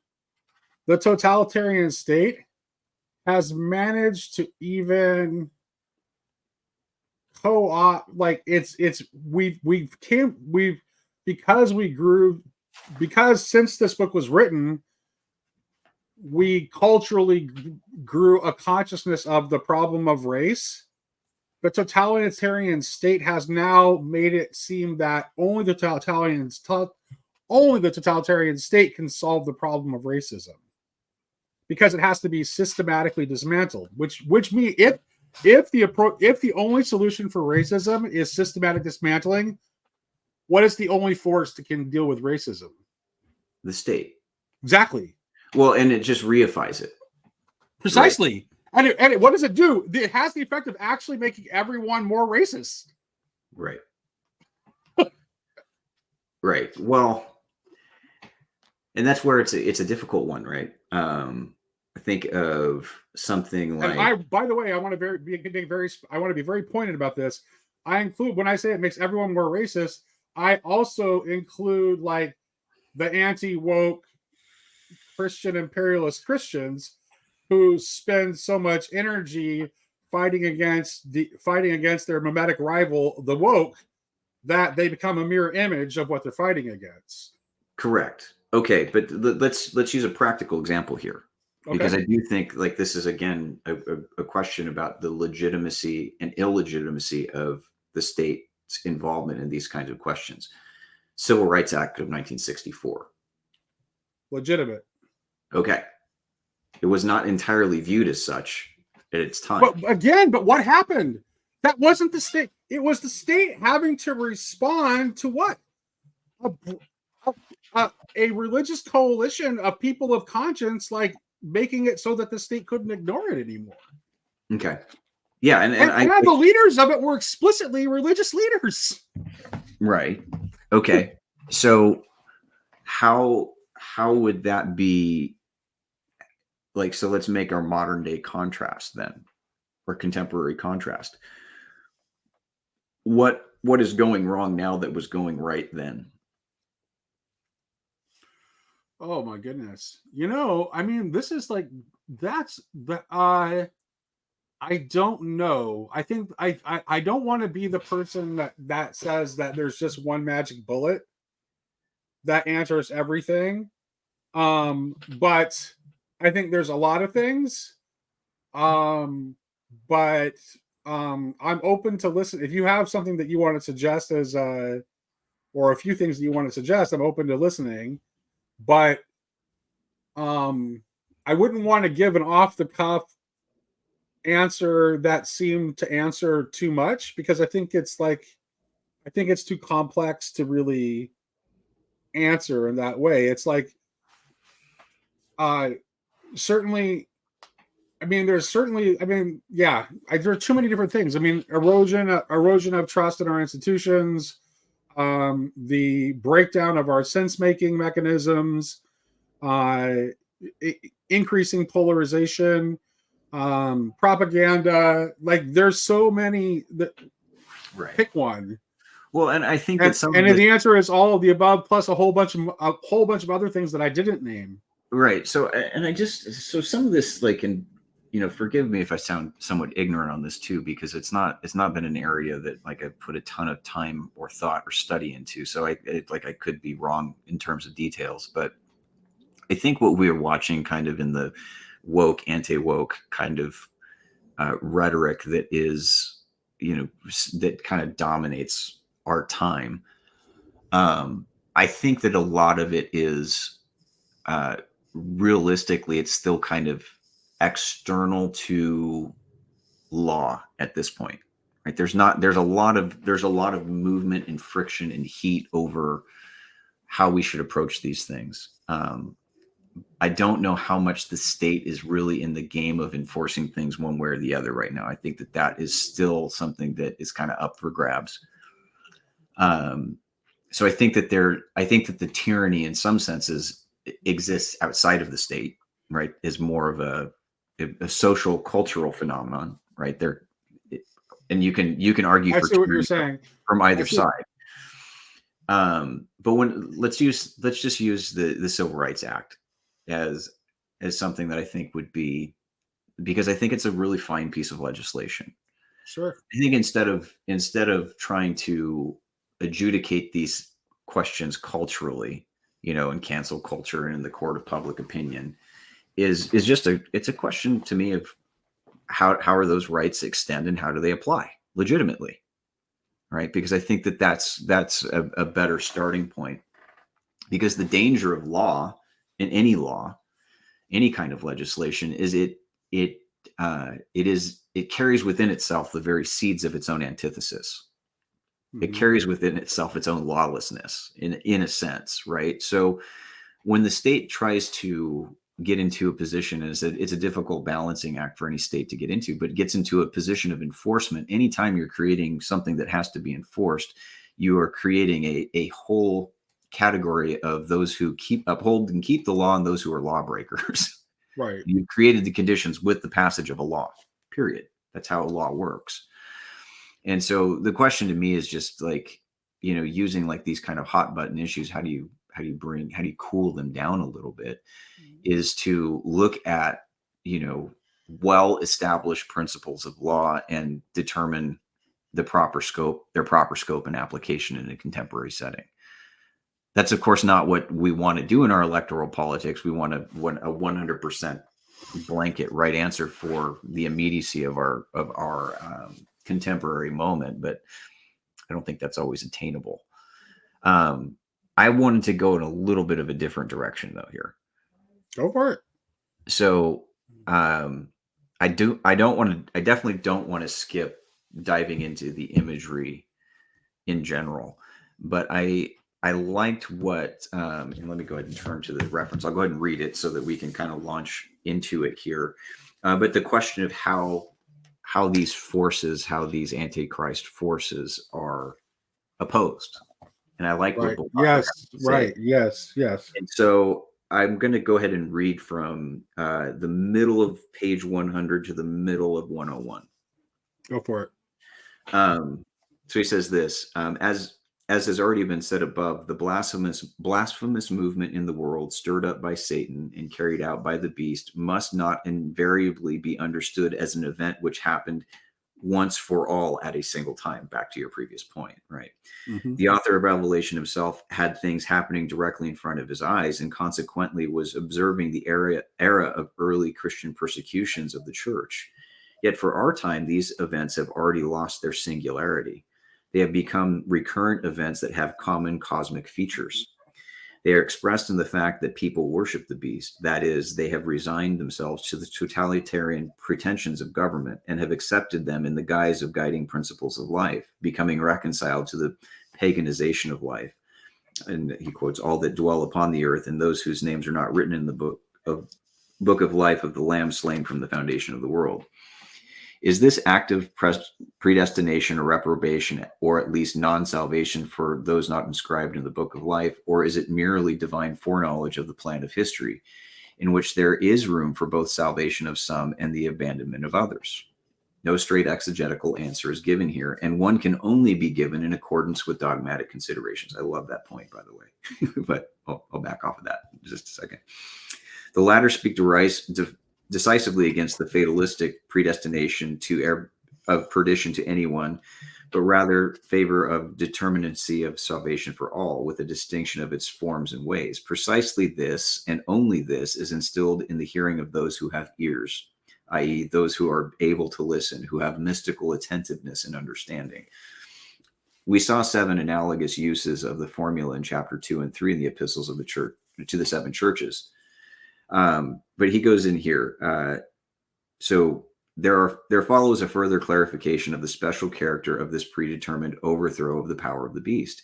[SPEAKER 1] the totalitarian state has managed to even co-op, like because since this book was written, we culturally grew a consciousness of the problem of race. The totalitarian state has now made it seem that only the totalitarian state can solve the problem of racism, because it has to be systematically dismantled. Which means if the only solution for racism is systematic dismantling, what is the only force that can deal with racism?
[SPEAKER 2] The state.
[SPEAKER 1] Exactly.
[SPEAKER 2] Well, and it just reifies it.
[SPEAKER 1] Precisely. Right. And what does it do? It has the effect of actually making everyone more racist.
[SPEAKER 2] Right. Right. Well, and that's where it's a difficult one, right? I think of something like.
[SPEAKER 1] And by the way, I want to be very pointed about this. I include, when I say it makes everyone more racist, I also include like the anti-woke Christian imperialist Christians who spend so much energy fighting against their mimetic rival, the woke, that they become a mirror image of what they're fighting against.
[SPEAKER 2] Correct. Okay, but let's use a practical example here, because I do think like this is again a question about the legitimacy and illegitimacy of the state's involvement in these kinds of questions. Civil Rights Act of 1964.
[SPEAKER 1] Legitimate.
[SPEAKER 2] Okay. It was not entirely viewed as such at its time.
[SPEAKER 1] But what happened? That wasn't the state. It was the state having to respond to what? A religious coalition of people of conscience, like making it so that the state couldn't ignore it anymore.
[SPEAKER 2] Okay. Yeah. And
[SPEAKER 1] the leaders of it were explicitly religious leaders.
[SPEAKER 2] Right. Okay. So how would that be? Like, so let's make our modern day contrast then, or contemporary contrast. What is going wrong now that was going right then?
[SPEAKER 1] Oh my goodness. I mean, this is like, that's the, I I don't know. I think I don't want to be the person that says that there's just one magic bullet that answers everything. But I think there's a lot of things. But I'm open to listen. If you have something that you want to suggest as or a few things that you want to suggest, I'm open to listening. But I wouldn't want to give an off the cuff answer that seemed to answer too much, because I think it's too complex to really answer in that way. It's like certainly, there are too many different things. I mean, erosion of trust in our institutions, the breakdown of our sense making mechanisms, increasing polarization, propaganda. Like, there's so many that
[SPEAKER 2] Right.
[SPEAKER 1] pick one.
[SPEAKER 2] Well, and I think
[SPEAKER 1] that the answer is all of the above plus a whole bunch of other things that I didn't name.
[SPEAKER 2] Right. So, and so some of this, like, and forgive me if I sound somewhat ignorant on this too, because it's not been an area that, like, I've put a ton of time or thought or study into. So I could be wrong in terms of details, but I think what we're watching kind of in the woke, anti-woke kind of rhetoric that is, that kind of dominates our time. I think that a lot of it is, realistically, it's still kind of external to law at this point, right? There's a lot of movement and friction and heat over how we should approach these things. I don't know how much the state is really in the game of enforcing things one way or the other right now. I think that is still something that is kind of up for grabs. So I think that the tyranny in some senses exists outside of the state, right? Is more of a social cultural phenomenon, right there. And you can argue for
[SPEAKER 1] what you're saying
[SPEAKER 2] from either side. But let's just use the Civil Rights Act as something that I think would be, because I think it's a really fine piece of legislation.
[SPEAKER 1] Sure.
[SPEAKER 2] I think instead of trying to adjudicate these questions culturally, in cancel culture and in the court of public opinion, is just it's a question to me of how are those rights extend and how do they apply legitimately, right? Because I think that's a better starting point, because the danger of law, in any kind of legislation, is it carries within itself the very seeds of its own antithesis. It carries within itself its own lawlessness in a sense, right? So when the state tries to get into a position, and it's a difficult balancing act for any state to get into, but it gets into a position of enforcement. Anytime you're creating something that has to be enforced, you are creating a whole category of those who uphold and keep the law and those who are lawbreakers.
[SPEAKER 1] Right.
[SPEAKER 2] You've created the conditions with the passage of a law, period. That's how a law works. And so the question to me is just like, using like these kind of hot button issues, how do you cool them down a little bit, is to look at, well-established principles of law and determine their proper scope and application in a contemporary setting. That's, of course, not what we want to do in our electoral politics. We want a 100% blanket right answer for the immediacy of our contemporary moment, but I don't think that's always attainable. I wanted to go in a little bit of a different direction though here.
[SPEAKER 1] Go for it.
[SPEAKER 2] So I definitely don't want to skip diving into the imagery in general, but I liked what, and let me go ahead and turn to the reference. I'll go ahead and read it so that we can kind of launch into it here. But the question of how these antichrist forces are opposed. And I like
[SPEAKER 1] right.
[SPEAKER 2] what
[SPEAKER 1] Yes, right. Yes.
[SPEAKER 2] And so I'm going to go ahead and read from the middle of page 100 to the middle of 101.
[SPEAKER 1] Go for it.
[SPEAKER 2] So he says this, As has already been said above, the blasphemous movement in the world, stirred up by Satan and carried out by the beast, must not invariably be understood as an event which happened once for all at a single time. Back to your previous point, right?
[SPEAKER 1] Mm-hmm.
[SPEAKER 2] The author of Revelation himself had things happening directly in front of his eyes, and consequently was observing the era of early Christian persecutions of the church. Yet for our time, these events have already lost their singularity. They have become recurrent events that have common cosmic features. They are expressed in the fact that people worship the beast. That is, they have resigned themselves to the totalitarian pretensions of government and have accepted them in the guise of guiding principles of life, becoming reconciled to the paganization of life. And he quotes, all that dwell upon the earth and those whose names are not written in the book of life of the Lamb slain from the foundation of the world. Is this active predestination or reprobation, or at least non-salvation for those not inscribed in the book of life, or is it merely divine foreknowledge of the plan of history, in which there is room for both salvation of some and the abandonment of others? No straight exegetical answer is given here, and one can only be given in accordance with dogmatic considerations. I love that point, by the way, but I'll back off of that in just a second. The latter speak decisively against the fatalistic predestination of perdition to anyone, but rather favor of determinacy of salvation for all, with a distinction of its forms and ways. Precisely this, and only this, is instilled in the hearing of those who have ears, i.e., those who are able to listen, who have mystical attentiveness and understanding. We saw 7 analogous uses of the formula in chapter 2 and 3 in the epistles of the church to the 7 churches. But he goes in here. So there follows a further clarification of the special character of this predetermined overthrow of the power of the beast.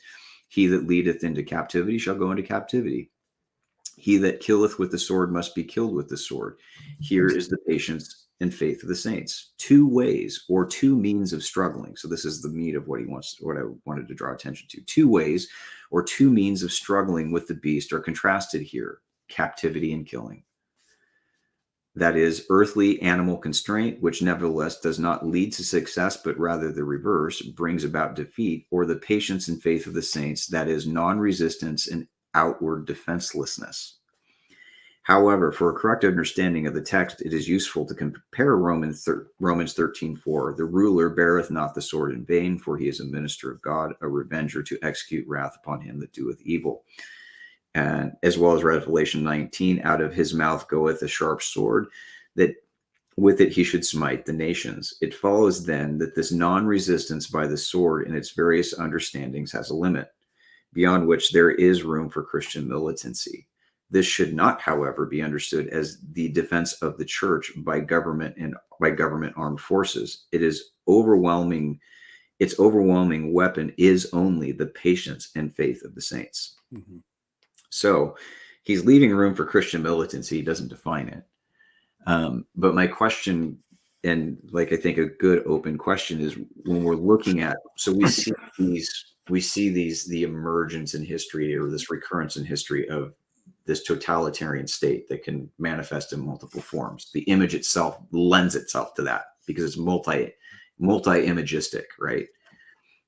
[SPEAKER 2] He that leadeth into captivity shall go into captivity. He that killeth with the sword must be killed with the sword. Here is the patience and faith of the saints. 2 ways or 2 means of struggling. So this is the meat of what I wanted to draw attention to. 2 ways or 2 means of struggling with the beast are contrasted here: captivity and killing. That is, earthly animal constraint, which nevertheless does not lead to success, but rather the reverse, brings about defeat, or the patience and faith of the saints, that is, non-resistance and outward defenselessness. However, for a correct understanding of the text, it is useful to compare Romans 13:4. The ruler beareth not the sword in vain, for he is a minister of God, a revenger to execute wrath upon him that doeth evil. And as well as Revelation 19, out of his mouth goeth a sharp sword, that with it he should smite the nations. It follows then that this non-resistance by the sword in its various understandings has a limit, beyond which there is room for Christian militancy. This should not, however, be understood as the defense of the church by government and by government armed forces. Its overwhelming weapon is only the patience and faith of the saints. Mm-hmm. So he's leaving room for Christian militancy. He doesn't define it. But my question, and like I think a good open question, is when we're looking at, so we see the emergence in history, or this recurrence in history of this totalitarian state that can manifest in multiple forms. The image itself lends itself to that because it's multi-imagistic, right?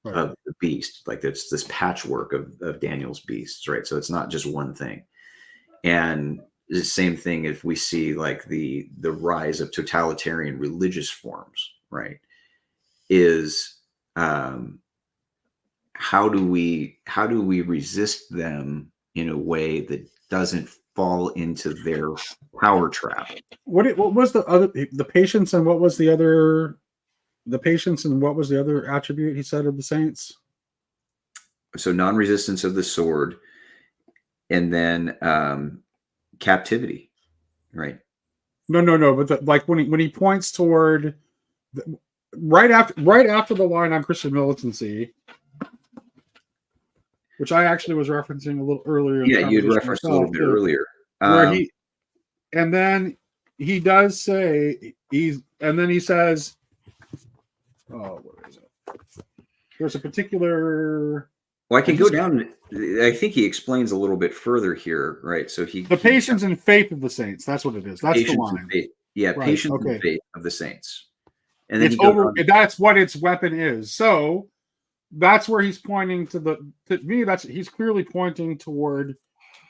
[SPEAKER 2] Right. Of the beast, like it's this patchwork of Daniel's beasts, right? So it's not just one thing. And the same thing if we see like the rise of totalitarian religious forms, right? Is how do we resist them in a way that doesn't fall into their power trap?
[SPEAKER 1] What was the patience, and what was the other? The patience, and what was the other attribute he said of the saints?
[SPEAKER 2] So non-resistance of the sword, and then captivity, right?
[SPEAKER 1] No. But like when he points toward right after the line on Christian militancy, which I actually was referencing a little earlier.
[SPEAKER 2] Yeah, you'd referenced a little bit earlier.
[SPEAKER 1] Where and then he does say he says. Oh, where is it? There's a particular.
[SPEAKER 2] Well, I can go down. I think he explains a little bit further here, right? So the
[SPEAKER 1] patience and faith of the saints. That's what it is. That's the line.
[SPEAKER 2] Yeah, right. Patience and faith of the saints.
[SPEAKER 1] And then that's what its weapon is. So that's where he's pointing to me. He's clearly pointing toward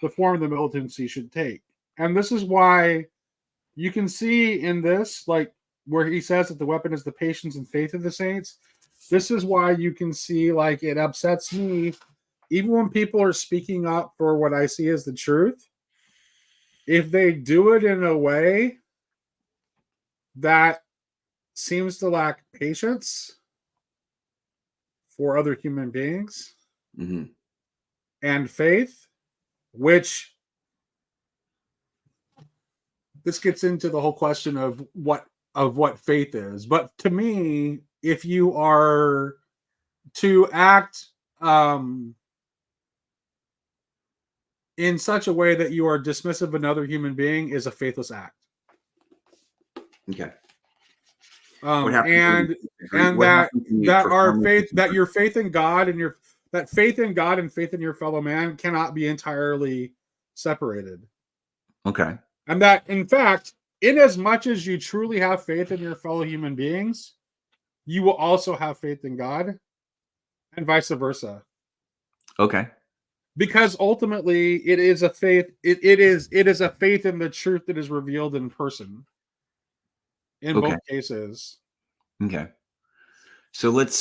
[SPEAKER 1] the form the militancy should take. And this is why you can see in this, like where he says that the weapon is the patience and faith of the saints. This is why you can see, like, it upsets me, even when people are speaking up for what I see as the truth, if they do it in a way that seems to lack patience for other human beings and faith, which this gets into the whole question of what faith is. But to me, if you are to act in such a way that you are dismissive of another human being, is a faithless act.
[SPEAKER 2] Okay.
[SPEAKER 1] And your faith in God and faith in God and faith in your fellow man cannot be entirely separated.
[SPEAKER 2] Okay.
[SPEAKER 1] And that, in fact, in as much as you truly have faith in your fellow human beings, you will also have faith in God, and vice versa.
[SPEAKER 2] Okay.
[SPEAKER 1] Because ultimately, it is a faith. It is a faith in the truth that is revealed in person. In both cases.
[SPEAKER 2] Okay. So let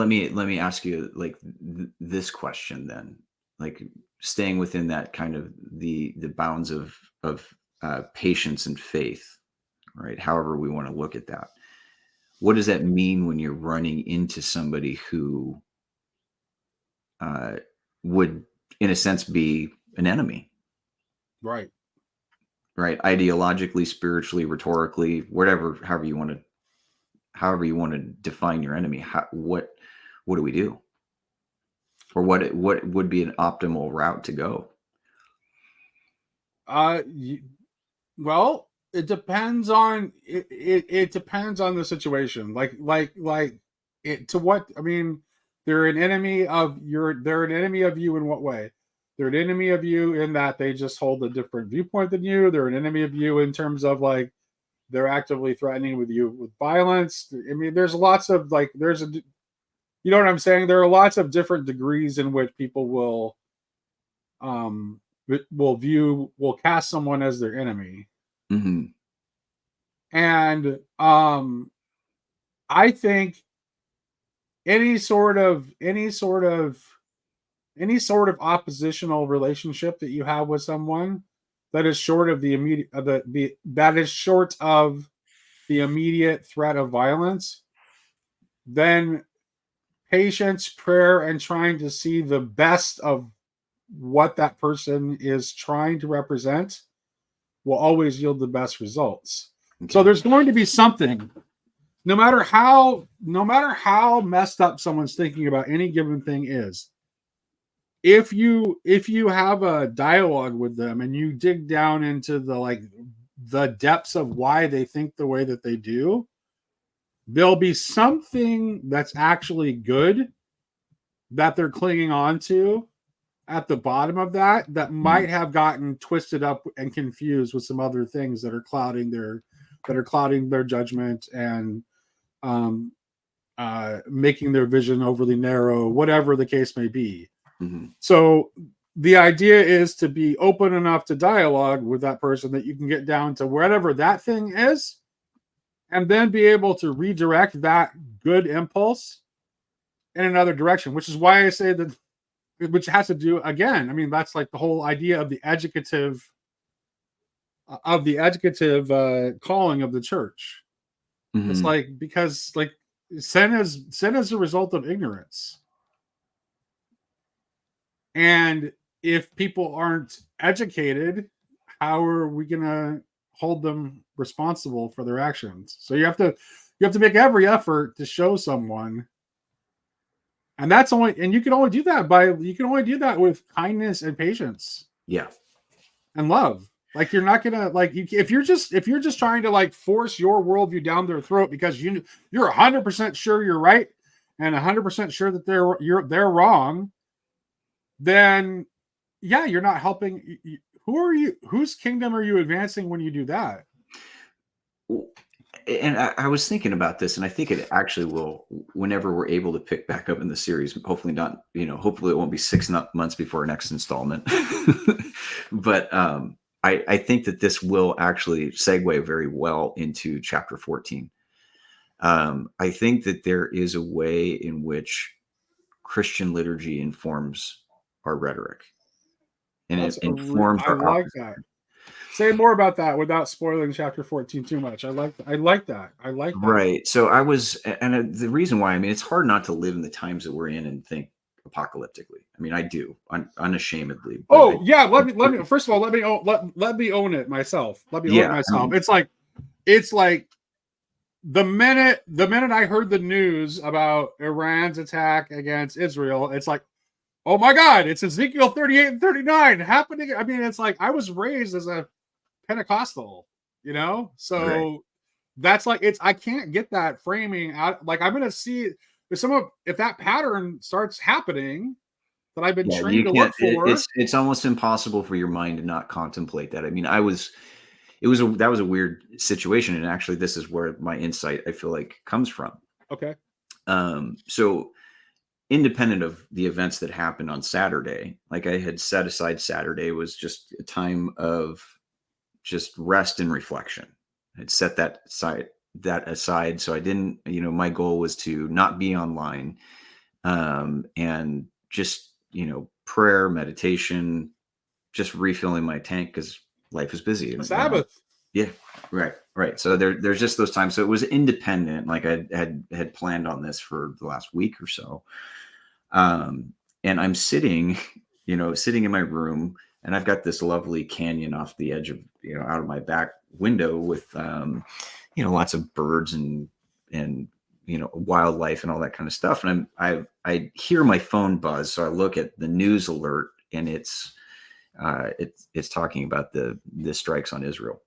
[SPEAKER 2] me ask you, like, this question then, like, staying within that kind of the bounds of patience and faith, right? However we want to look at that. What does that mean when you're running into somebody who would, in a sense, be an enemy?
[SPEAKER 1] Right.
[SPEAKER 2] Right. Ideologically, spiritually, rhetorically, whatever, however you want to define your enemy. What do we do? Or what would be an optimal route to go?
[SPEAKER 1] Well, it depends on it depends on the situation. They're an enemy of you in what way? They're an enemy of you in that they just hold a different viewpoint than you. They're an enemy of you in terms of, like, they're actively threatening with you with violence. I mean, there's lots of, like, you know what I'm saying? There are lots of different degrees in which people will cast someone as their enemy. And I think any sort of oppositional relationship that you have with someone that is short of the immediate threat of violence, then patience, prayer, and trying to see the best of what that person is trying to represent will always yield the best results. Okay. So there's going to be something, no matter how messed up someone's thinking about any given thing is, if you have a dialogue with them and you dig down into the depths of why they think the way that they do, there'll be something that's actually good that they're clinging on to at the bottom of that might have gotten twisted up and confused with some other things that are clouding their judgment and making their vision overly narrow, whatever the case may be. So the idea is to be open enough to dialogue with that person that you can get down to whatever that thing is, and then be able to redirect that good impulse in another direction, which is why I say that, which has to do, again, I mean, that's like the whole idea of the educative calling of the church. It's like, because, like, sin is a result of ignorance. And if people aren't educated, how are we going to hold them responsible for their actions? So you have to make every effort to show someone. And you can only do that with kindness and patience.
[SPEAKER 2] Yeah.
[SPEAKER 1] And love. Like, you're not gonna, like, if you're just trying to, like, force your worldview down their throat because you're 100% sure you're right and 100% sure that they're wrong, then yeah, you're not helping. Whose kingdom are you advancing when you do that?
[SPEAKER 2] And I was thinking about this, and I think it actually will, whenever we're able to pick back up in the series, hopefully not, hopefully it won't be 6 months before our next installment. But I think that this will actually segue very well into chapter 14. I think that there is a way in which Christian liturgy informs our rhetoric, and it informs
[SPEAKER 1] I
[SPEAKER 2] our
[SPEAKER 1] like that. Say more about that without spoiling chapter 14 too much. I like that.
[SPEAKER 2] Right. So I was, and the reason why, I mean, it's hard not to live in the times that we're in and think apocalyptically. I mean, I do unashamedly.
[SPEAKER 1] Oh yeah. Let me, first of all, let me own it myself. Let me own it myself. I mean, it's like the minute I heard the news about Iran's attack against Israel, it's like, oh my God, it's Ezekiel 38 and 39 happening. I mean, it's like, I was raised as a Pentecostal, so right. That's like, I can't get that framing out. Like, I'm gonna see if that pattern starts happening that I've been trained to look for.
[SPEAKER 2] It's almost impossible for your mind to not contemplate that. I mean, that was a weird situation, and actually this is where my insight, I feel like, comes from.
[SPEAKER 1] Okay.
[SPEAKER 2] So independent of the events that happened on Saturday, like I had set aside Saturday was just a time of just rest and reflection. I'd set that aside. So I didn't, my goal was to not be online, and just, prayer, meditation, just refilling my tank because life is busy.
[SPEAKER 1] Sabbath.
[SPEAKER 2] Yeah. Right. So there's just those times. So it was independent. Like I had planned on this for the last week or so. And I'm sitting in my room, and I've got this lovely canyon off the edge of, out of my back window with, lots of birds and wildlife and all that kind of stuff. And I hear my phone buzz. So I look at the news alert, and it's talking about the strikes on Israel.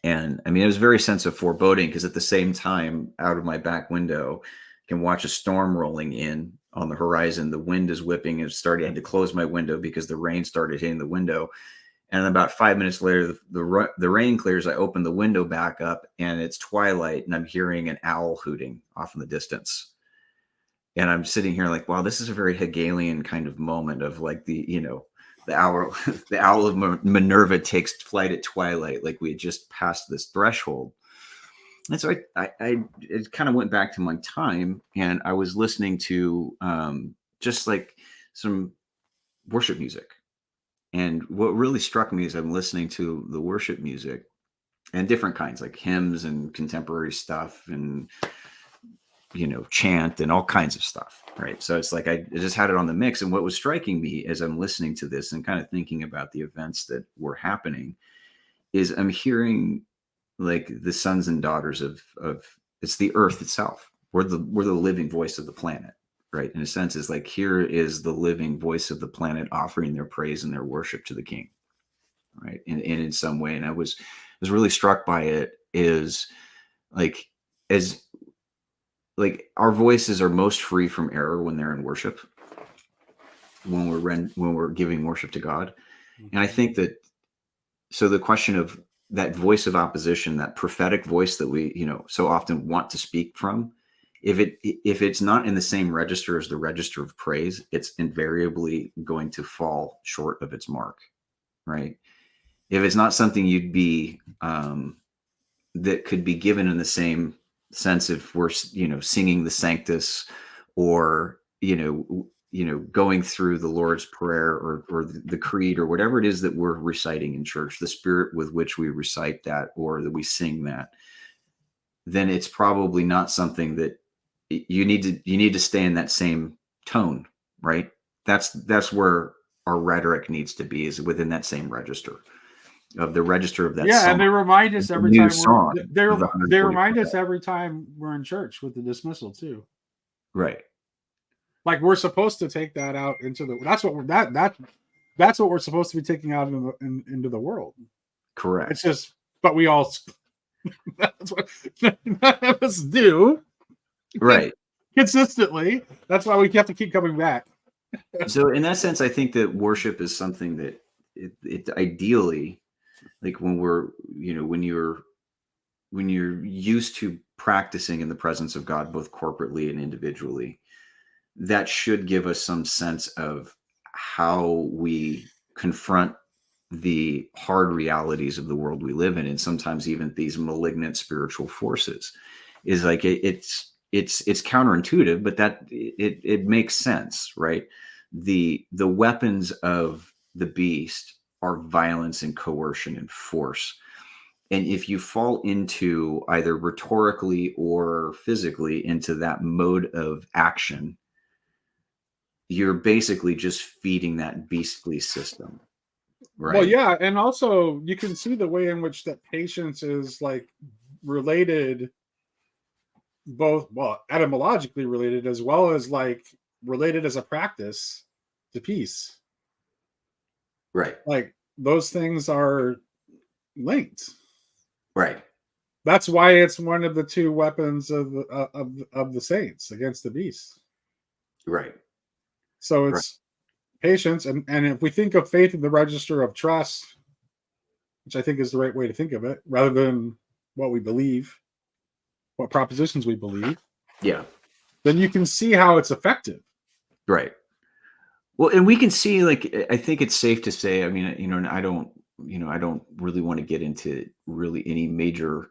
[SPEAKER 2] And I mean, it was a very sense of foreboding, because at the same time, out of my back window, I can watch a storm rolling in on the horizon. The wind is whipping. I had to close my window because the rain started hitting the window. And about 5 minutes later, the rain clears. I open the window back up, and it's twilight, and I'm hearing an owl hooting off in the distance. And I'm sitting here like, wow, this is a very Hegelian kind of moment of like the owl of Minerva takes flight at twilight, like we had just passed this threshold. And so it kind of went back to my time, and I was listening to just like some worship music. And what really struck me is I'm listening to the worship music and different kinds, like hymns and contemporary stuff and, chant and all kinds of stuff. Right. So it's like I just had it on the mix. And what was striking me as I'm listening to this and kind of thinking about the events that were happening is I'm hearing like the sons and daughters of it's the earth itself. We're the living voice of the planet. Right. In a sense, is like, here is the living voice of the planet offering their praise and their worship to the King. Right. And in some way. And I was really struck by it, is like, as like our voices are most free from error when they're in worship, when we're giving worship to God. And I think that, so the question of that voice of opposition, that prophetic voice that we, so often want to speak from, if it's not in the same register as the register of praise, it's invariably going to fall short of its mark, right? If it's not something you'd be that could be given in the same sense if we're singing the Sanctus, or going through the Lord's Prayer or the Creed, or whatever it is that we're reciting in church, the spirit with which we recite that or that we sing that, then it's probably not something that you need to stay in that same tone, right? That's where our rhetoric needs to be, is within that same register of the register of that song.
[SPEAKER 1] And they remind us every time they remind us every time we're in church with the dismissal too.
[SPEAKER 2] Right.
[SPEAKER 1] Like, we're supposed to take that out into the, that's what we're supposed to be taking out into the world.
[SPEAKER 2] Correct.
[SPEAKER 1] It's just, but we all, that's what none of us do.
[SPEAKER 2] Right.
[SPEAKER 1] Consistently. That's why we have to keep coming back.
[SPEAKER 2] So in that sense, I think that worship is something that it ideally, like when we're, when you're you're used to practicing in the presence of God, both corporately and individually, that should give us some sense of how we confront the hard realities of the world we live in, and sometimes even these malignant spiritual forces. Is like it's counterintuitive, but that it makes sense, right? The weapons of the beast are violence and coercion and force. And if you fall into either rhetorically or physically into that mode of action, you're basically just feeding that beastly system. Right.
[SPEAKER 1] Well, yeah, and also you can see the way in which that patience is like related, both etymologically related as well as like related as a practice to peace.
[SPEAKER 2] Right.
[SPEAKER 1] Like those things are linked.
[SPEAKER 2] Right.
[SPEAKER 1] That's why it's one of the two weapons of the saints against the beast.
[SPEAKER 2] Right.
[SPEAKER 1] So it's patience, and if we think of faith in the register of trust, which I think is the right way to think of it, rather than what we believe, what propositions we believe,
[SPEAKER 2] yeah,
[SPEAKER 1] then you can see how it's effective.
[SPEAKER 2] Right. Well, and we can see, like, I think it's safe to say, I mean, you know, and I don't really want to get into really any major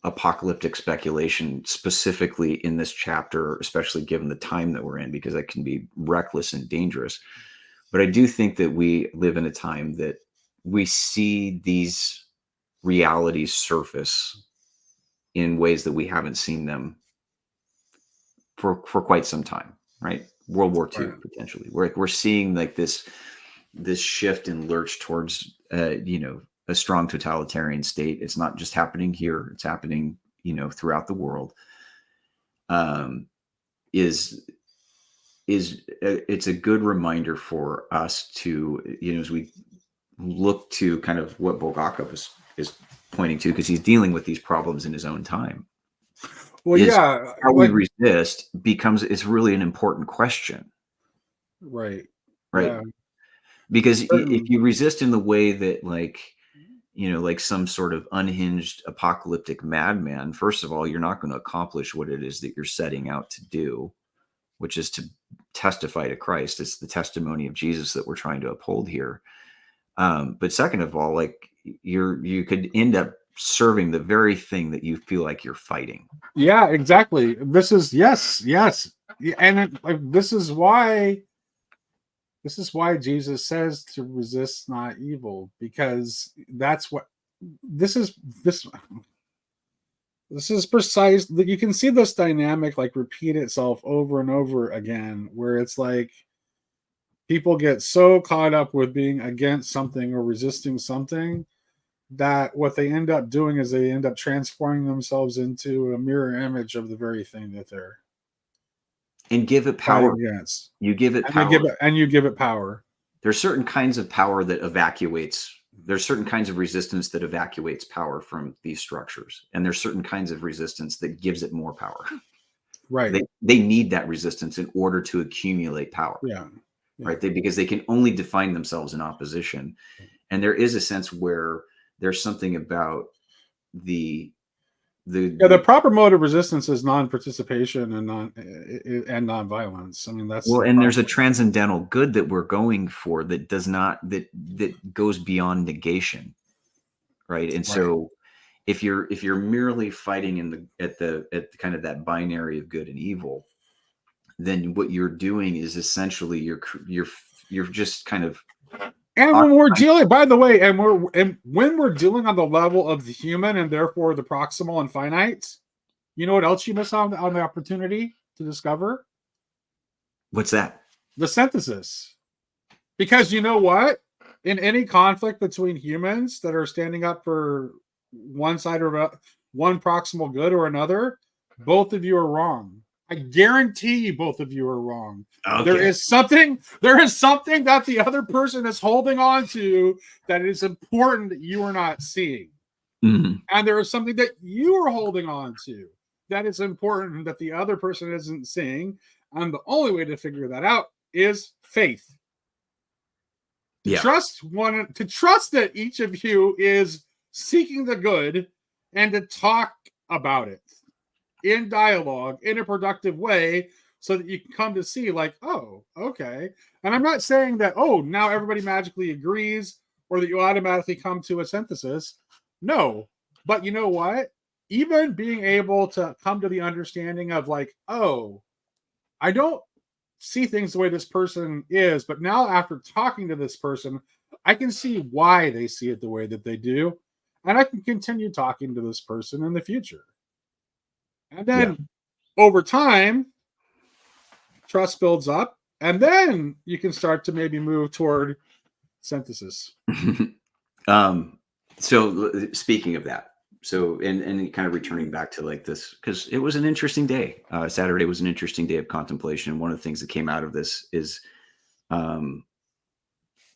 [SPEAKER 2] apocalyptic speculation specifically in this chapter, especially given the time that we're in, because that can be reckless and dangerous. But I do think that we live in a time that we see these realities surface in ways that we haven't seen them for quite some time, right? World War II, potentially. We're seeing like this shift and lurch towards a strong totalitarian state. It's not just happening here; it's happening throughout the world. It's a good reminder for us to, as we look to kind of what Bulgakov is pointing to, because he's dealing with these problems in his own time.
[SPEAKER 1] Well, yeah,
[SPEAKER 2] how we resist is really an important question.
[SPEAKER 1] Right.
[SPEAKER 2] Yeah. Because if you resist in the way that like some sort of unhinged apocalyptic madman, first of all, you're not going to accomplish what it is that you're setting out to do, which is to testify to Christ. It's the testimony of Jesus that we're trying to uphold here. But second of all, like you could end up serving the very thing that you feel like you're fighting.
[SPEAKER 1] Yeah, exactly. This is yes, and this is why Jesus says to resist not evil, because that's what this is precise. You can see this dynamic like repeat itself over and over again, where it's like people get so caught up with being against something or resisting something that what they end up doing is they end up transforming themselves into a mirror image of the very thing that they're
[SPEAKER 2] and give it power.
[SPEAKER 1] Against.
[SPEAKER 2] You give it power.
[SPEAKER 1] You give it power.
[SPEAKER 2] There's certain kinds of power that evacuates. There's certain kinds of resistance that evacuates power from these structures, and there's certain kinds of resistance that gives it more power.
[SPEAKER 1] Right.
[SPEAKER 2] They need that resistance in order to accumulate power.
[SPEAKER 1] Yeah.
[SPEAKER 2] Right. Because they can only define themselves in opposition, and there is a sense where there's something about the
[SPEAKER 1] proper mode of resistance is non-participation and non-violence. I mean, that's
[SPEAKER 2] and there's a transcendental good that we're going for that does not that goes beyond negation, right? And so if you're merely fighting at kind of that binary of good and evil, then what you're doing is essentially you're just kind of.
[SPEAKER 1] And when we're dealing, by the way, when we're dealing on the level of the human and therefore the proximal and finite, you know what else you miss on the opportunity to discover?
[SPEAKER 2] What's that?
[SPEAKER 1] The synthesis. Because you know what? In any conflict between humans that are standing up for one side or one proximal good or another, both of you are wrong. I guarantee you both of you are wrong. Okay. There is something that the other person is holding on to that is important that you are not seeing.
[SPEAKER 2] Mm-hmm.
[SPEAKER 1] And there is something that you are holding on to that is important that the other person isn't seeing. And the only way to figure that out is faith. To trust that each of you is seeking the good and to talk about it in dialogue in a productive way, so that you can come to see like, oh, okay. And I'm not saying that, oh, now everybody magically agrees or that you automatically come to a synthesis. No. But you know what? Even being able to come to the understanding of like, oh, I don't see things the way this person is, but now after talking to this person, I can see why they see it the way that they do. And I can continue talking to this person in the future. And then over time, trust builds up, and then you can start to maybe move toward synthesis.
[SPEAKER 2] So speaking of that, so and kind of returning back to like this, because it was an interesting day. Saturday was an interesting day of contemplation. One of the things that came out of this is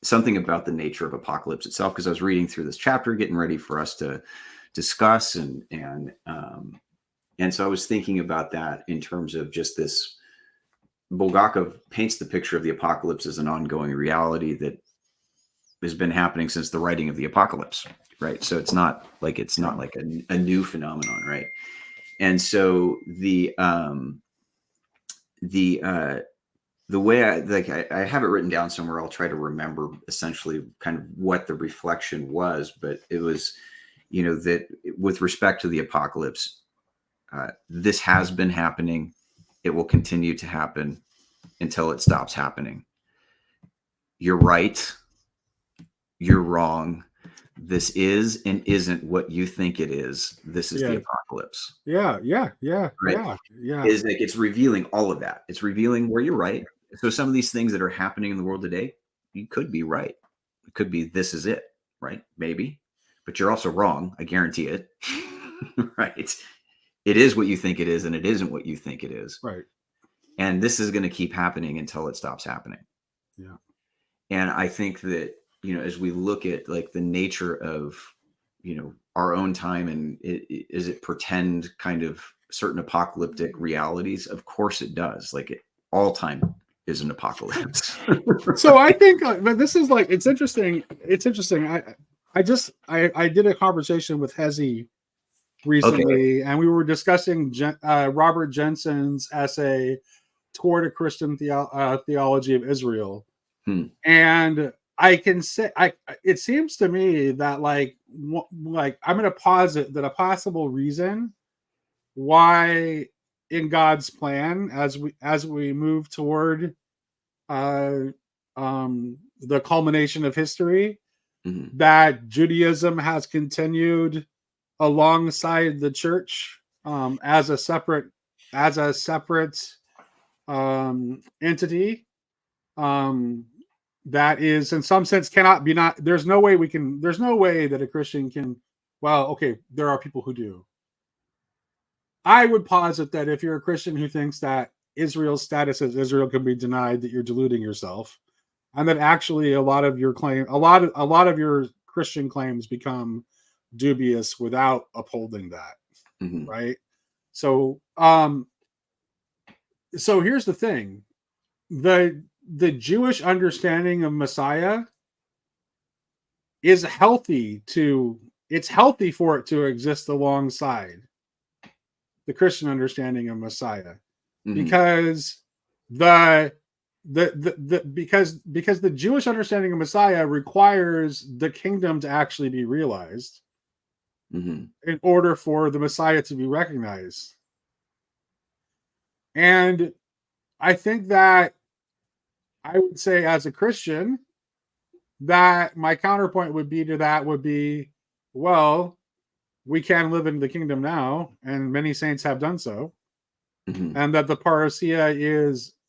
[SPEAKER 2] something about the nature of apocalypse itself, because I was reading through this chapter, getting ready for us to discuss, and so I was thinking about that in terms of just this. Bulgakov paints the picture of the apocalypse as an ongoing reality that has been happening since the writing of the apocalypse, right? So it's not like a new phenomenon, right? And so the way I have it written down somewhere, I'll try to remember essentially kind of what the reflection was, but it was, that with respect to the apocalypse, this has been happening. It will continue to happen until it stops happening. You're right. You're wrong. This is and isn't what you think it is. This is the apocalypse.
[SPEAKER 1] Yeah.
[SPEAKER 2] Right? Is like it's revealing all of that. It's revealing where you're right. So some of these things that are happening in the world today, you could be right. It could be this is it, right? Maybe. But you're also wrong. I guarantee it. Right? It is what you think it is, and it isn't what you think it is.
[SPEAKER 1] Right.
[SPEAKER 2] And this is going to keep happening until it stops happening.
[SPEAKER 1] Yeah.
[SPEAKER 2] And I think that, as we look at like the nature of, our own time, and is it pretend kind of certain apocalyptic realities? Of course it does. Like all time is an apocalypse.
[SPEAKER 1] So I think, but this is like, it's interesting. It's interesting. I did a conversation with Hezi recently, and we were discussing Robert Jensen's essay Toward a Christian Theology of Israel. And I can say, it seems to me that like I'm going to posit that a possible reason why in God's plan, as we move toward the culmination of history, that Judaism has continued alongside the church as a separate entity that is in some sense cannot be not. There's no way that a Christian can. Well, okay, there are people who do. I would posit that if you're a Christian who thinks that Israel's status as Israel can be denied, that you're deluding yourself, and that actually a lot of your Christian claims become dubious without upholding that. Right? So here's the thing. The Jewish understanding of Messiah is healthy for it to exist alongside the Christian understanding of Messiah, because because the Jewish understanding of Messiah requires the kingdom to actually be realized in order for the Messiah to be recognized. And I think that I would say as a Christian that my counterpoint would be, well, we can live in the kingdom now, and many saints have done so, and that the parousia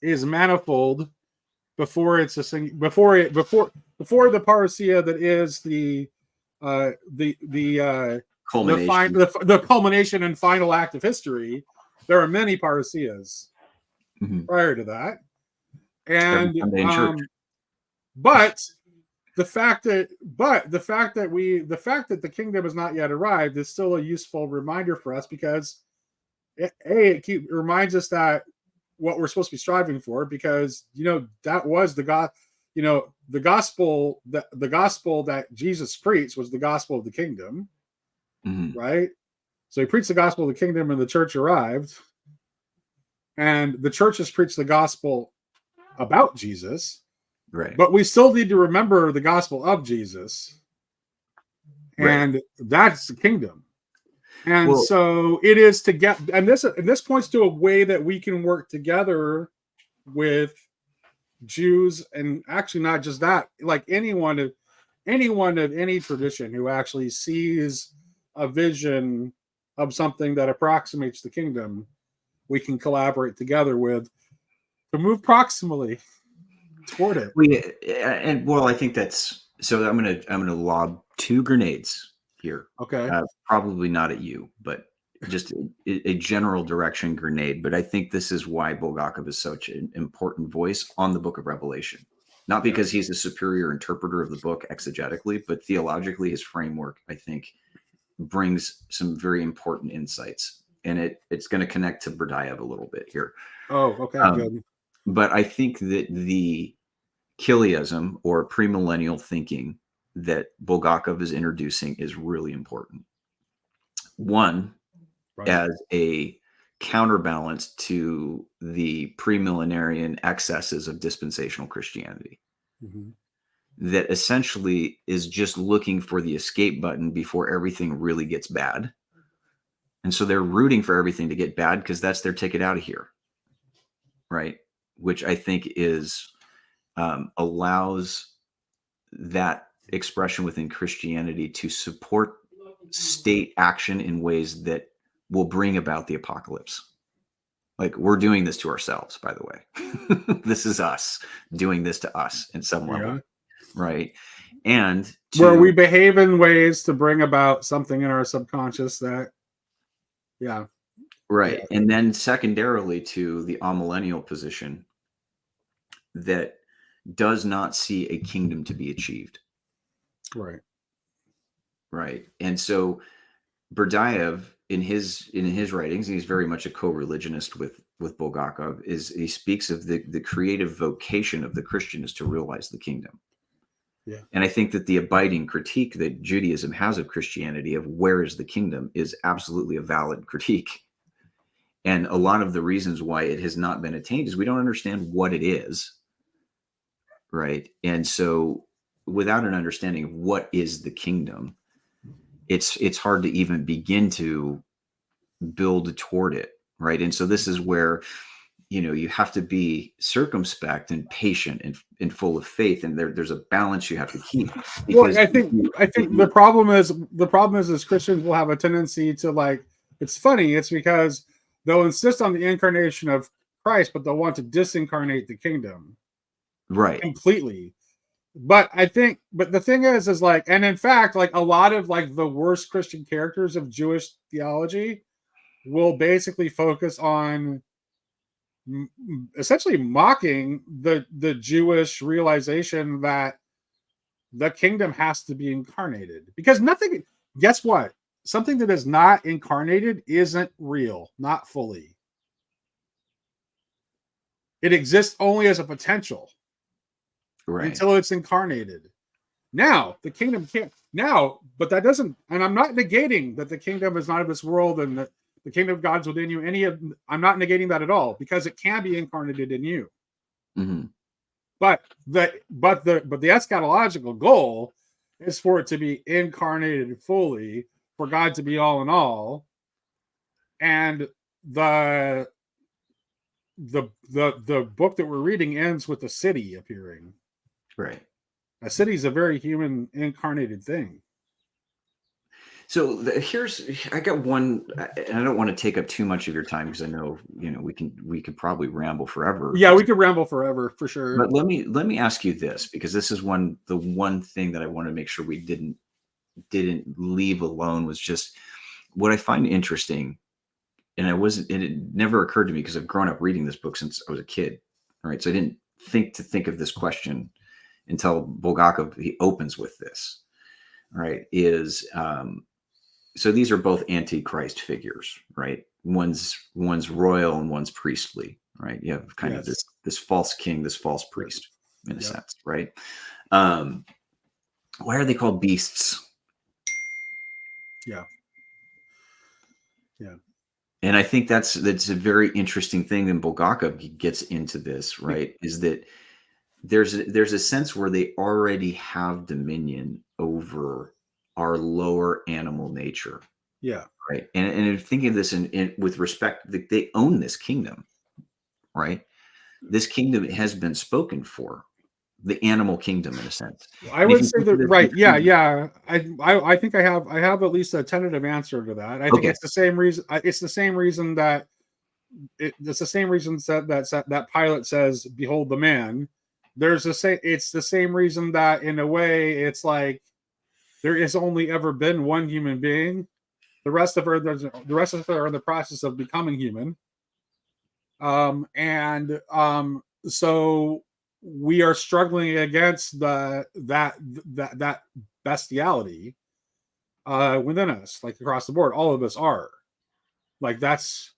[SPEAKER 1] is manifold before it's before the parousia that is the culmination and final act of history. There are many parousias prior to that. And but the fact that the kingdom has not yet arrived is still a useful reminder for us, because it reminds us that what we're supposed to be striving for, because that was the gospel that Jesus preached was the gospel of the kingdom, right? So he preached the gospel of the kingdom, and the church arrived. And the church has preached the gospel about Jesus,
[SPEAKER 2] Right.
[SPEAKER 1] but we still need to remember the gospel of Jesus. And that's the kingdom. And so it is to get, and this points to a way that we can work together with Jews, and actually not just that, like anyone of any tradition who actually sees a vision of something that approximates the kingdom, we can collaborate together with to move proximally toward it.
[SPEAKER 2] I think that's so. I'm gonna lob 2 grenades here.
[SPEAKER 1] Okay.
[SPEAKER 2] Probably not at you, but just a general direction grenade. But I think this is why Bulgakov is such an important voice on the Book of Revelation. Not because he's a superior interpreter of the book exegetically, but theologically, his framework, I think, brings some very important insights. And it's going to connect to Berdyaev a little bit here.
[SPEAKER 1] Oh, okay, good.
[SPEAKER 2] But I think that the Chiliasm, or premillennial thinking, that Bulgakov is introducing is really important. One, as a counterbalance to the premillenarian excesses of dispensational Christianity, that essentially is just looking for the escape button before everything really gets bad. And so they're rooting for everything to get bad because that's their ticket out of here. Right. Which I think is allows that expression within Christianity to support state action in ways that will bring about the apocalypse. Like, we're doing this to ourselves, by the way. This is us doing this to us in some level. Right. And
[SPEAKER 1] where we behave in ways to bring about something in our subconscious that,
[SPEAKER 2] right. Yeah. And then secondarily to the amillennial position that does not see a kingdom to be achieved.
[SPEAKER 1] Right.
[SPEAKER 2] Right. And so Berdyaev, in his writings, he's very much a co-religionist with Bulgakov, he speaks of the creative vocation of the Christian is to realize the kingdom.
[SPEAKER 1] Yeah.
[SPEAKER 2] And I think that the abiding critique that Judaism has of Christianity, of where is the kingdom, is absolutely a valid critique. And a lot of the reasons why it has not been attained is we don't understand what it is. Right. And so without an understanding of what is the kingdom, it's hard to even begin to build toward it. Right. And so this is where, you have to be circumspect and patient and full of faith. And there's a balance you have to keep.
[SPEAKER 1] Well, I think the problem is Christians will have a tendency to, it's funny. It's because they'll insist on the incarnation of Christ, but they'll want to disincarnate the kingdom.
[SPEAKER 2] Right.
[SPEAKER 1] Completely. But the thing is and in fact, a lot of the worst Christian characters of Jewish theology will basically focus on essentially mocking the Jewish realization that the kingdom has to be incarnated, because guess what? Something that is not incarnated isn't real, not fully. It exists only as a potential. Right. Until it's incarnated. Now, the kingdom can't. Now, but that doesn't, and I'm not negating that the kingdom is not of this world and that the kingdom of God's within you. I'm not negating that at all, because it can be incarnated in you.
[SPEAKER 2] Mm-hmm.
[SPEAKER 1] But the eschatological goal is for it to be incarnated fully, for God to be all in all, and the book that we're reading ends with the city appearing.
[SPEAKER 2] Right.
[SPEAKER 1] A city is a very human incarnated thing.
[SPEAKER 2] So I got one, and I don't want to take up too much of your time because I know, we could probably ramble forever.
[SPEAKER 1] Yeah, we could ramble forever for sure.
[SPEAKER 2] But let me ask you this, because this is the one thing that I want to make sure we didn't leave alone, was just what I find interesting. And it never occurred to me because I've grown up reading this book since I was a kid. All right. So I didn't think of this question until Bulgakov, he opens with this. Right. So these are both antichrist figures, right? One's royal and one's priestly, right? You have kind of this false king, this false priest, in a sense, right? Why are they called beasts?
[SPEAKER 1] Yeah. Yeah.
[SPEAKER 2] And I think that's a very interesting thing. And Bulgakov gets into this, right? Is that there's a sense where they already have dominion over our lower animal nature.
[SPEAKER 1] Yeah.
[SPEAKER 2] Right. And thinking of this in with respect, they own this kingdom, right? This kingdom has been spoken for, the animal kingdom in a sense.
[SPEAKER 1] I
[SPEAKER 2] And if
[SPEAKER 1] would
[SPEAKER 2] you
[SPEAKER 1] say
[SPEAKER 2] think
[SPEAKER 1] that,
[SPEAKER 2] of this
[SPEAKER 1] right.
[SPEAKER 2] in
[SPEAKER 1] Yeah.
[SPEAKER 2] terms
[SPEAKER 1] Yeah. I think I have at least a tentative answer to that. I think
[SPEAKER 2] okay.
[SPEAKER 1] it's the same reason. It's the same reason that it's the same reason that Pilate says, "Behold the man." It's the same reason that, in a way, it's like there has only ever been one human being. The rest of us are in the process of becoming human. And so we are struggling against that bestiality within us, like across the board. All of us are. Like that's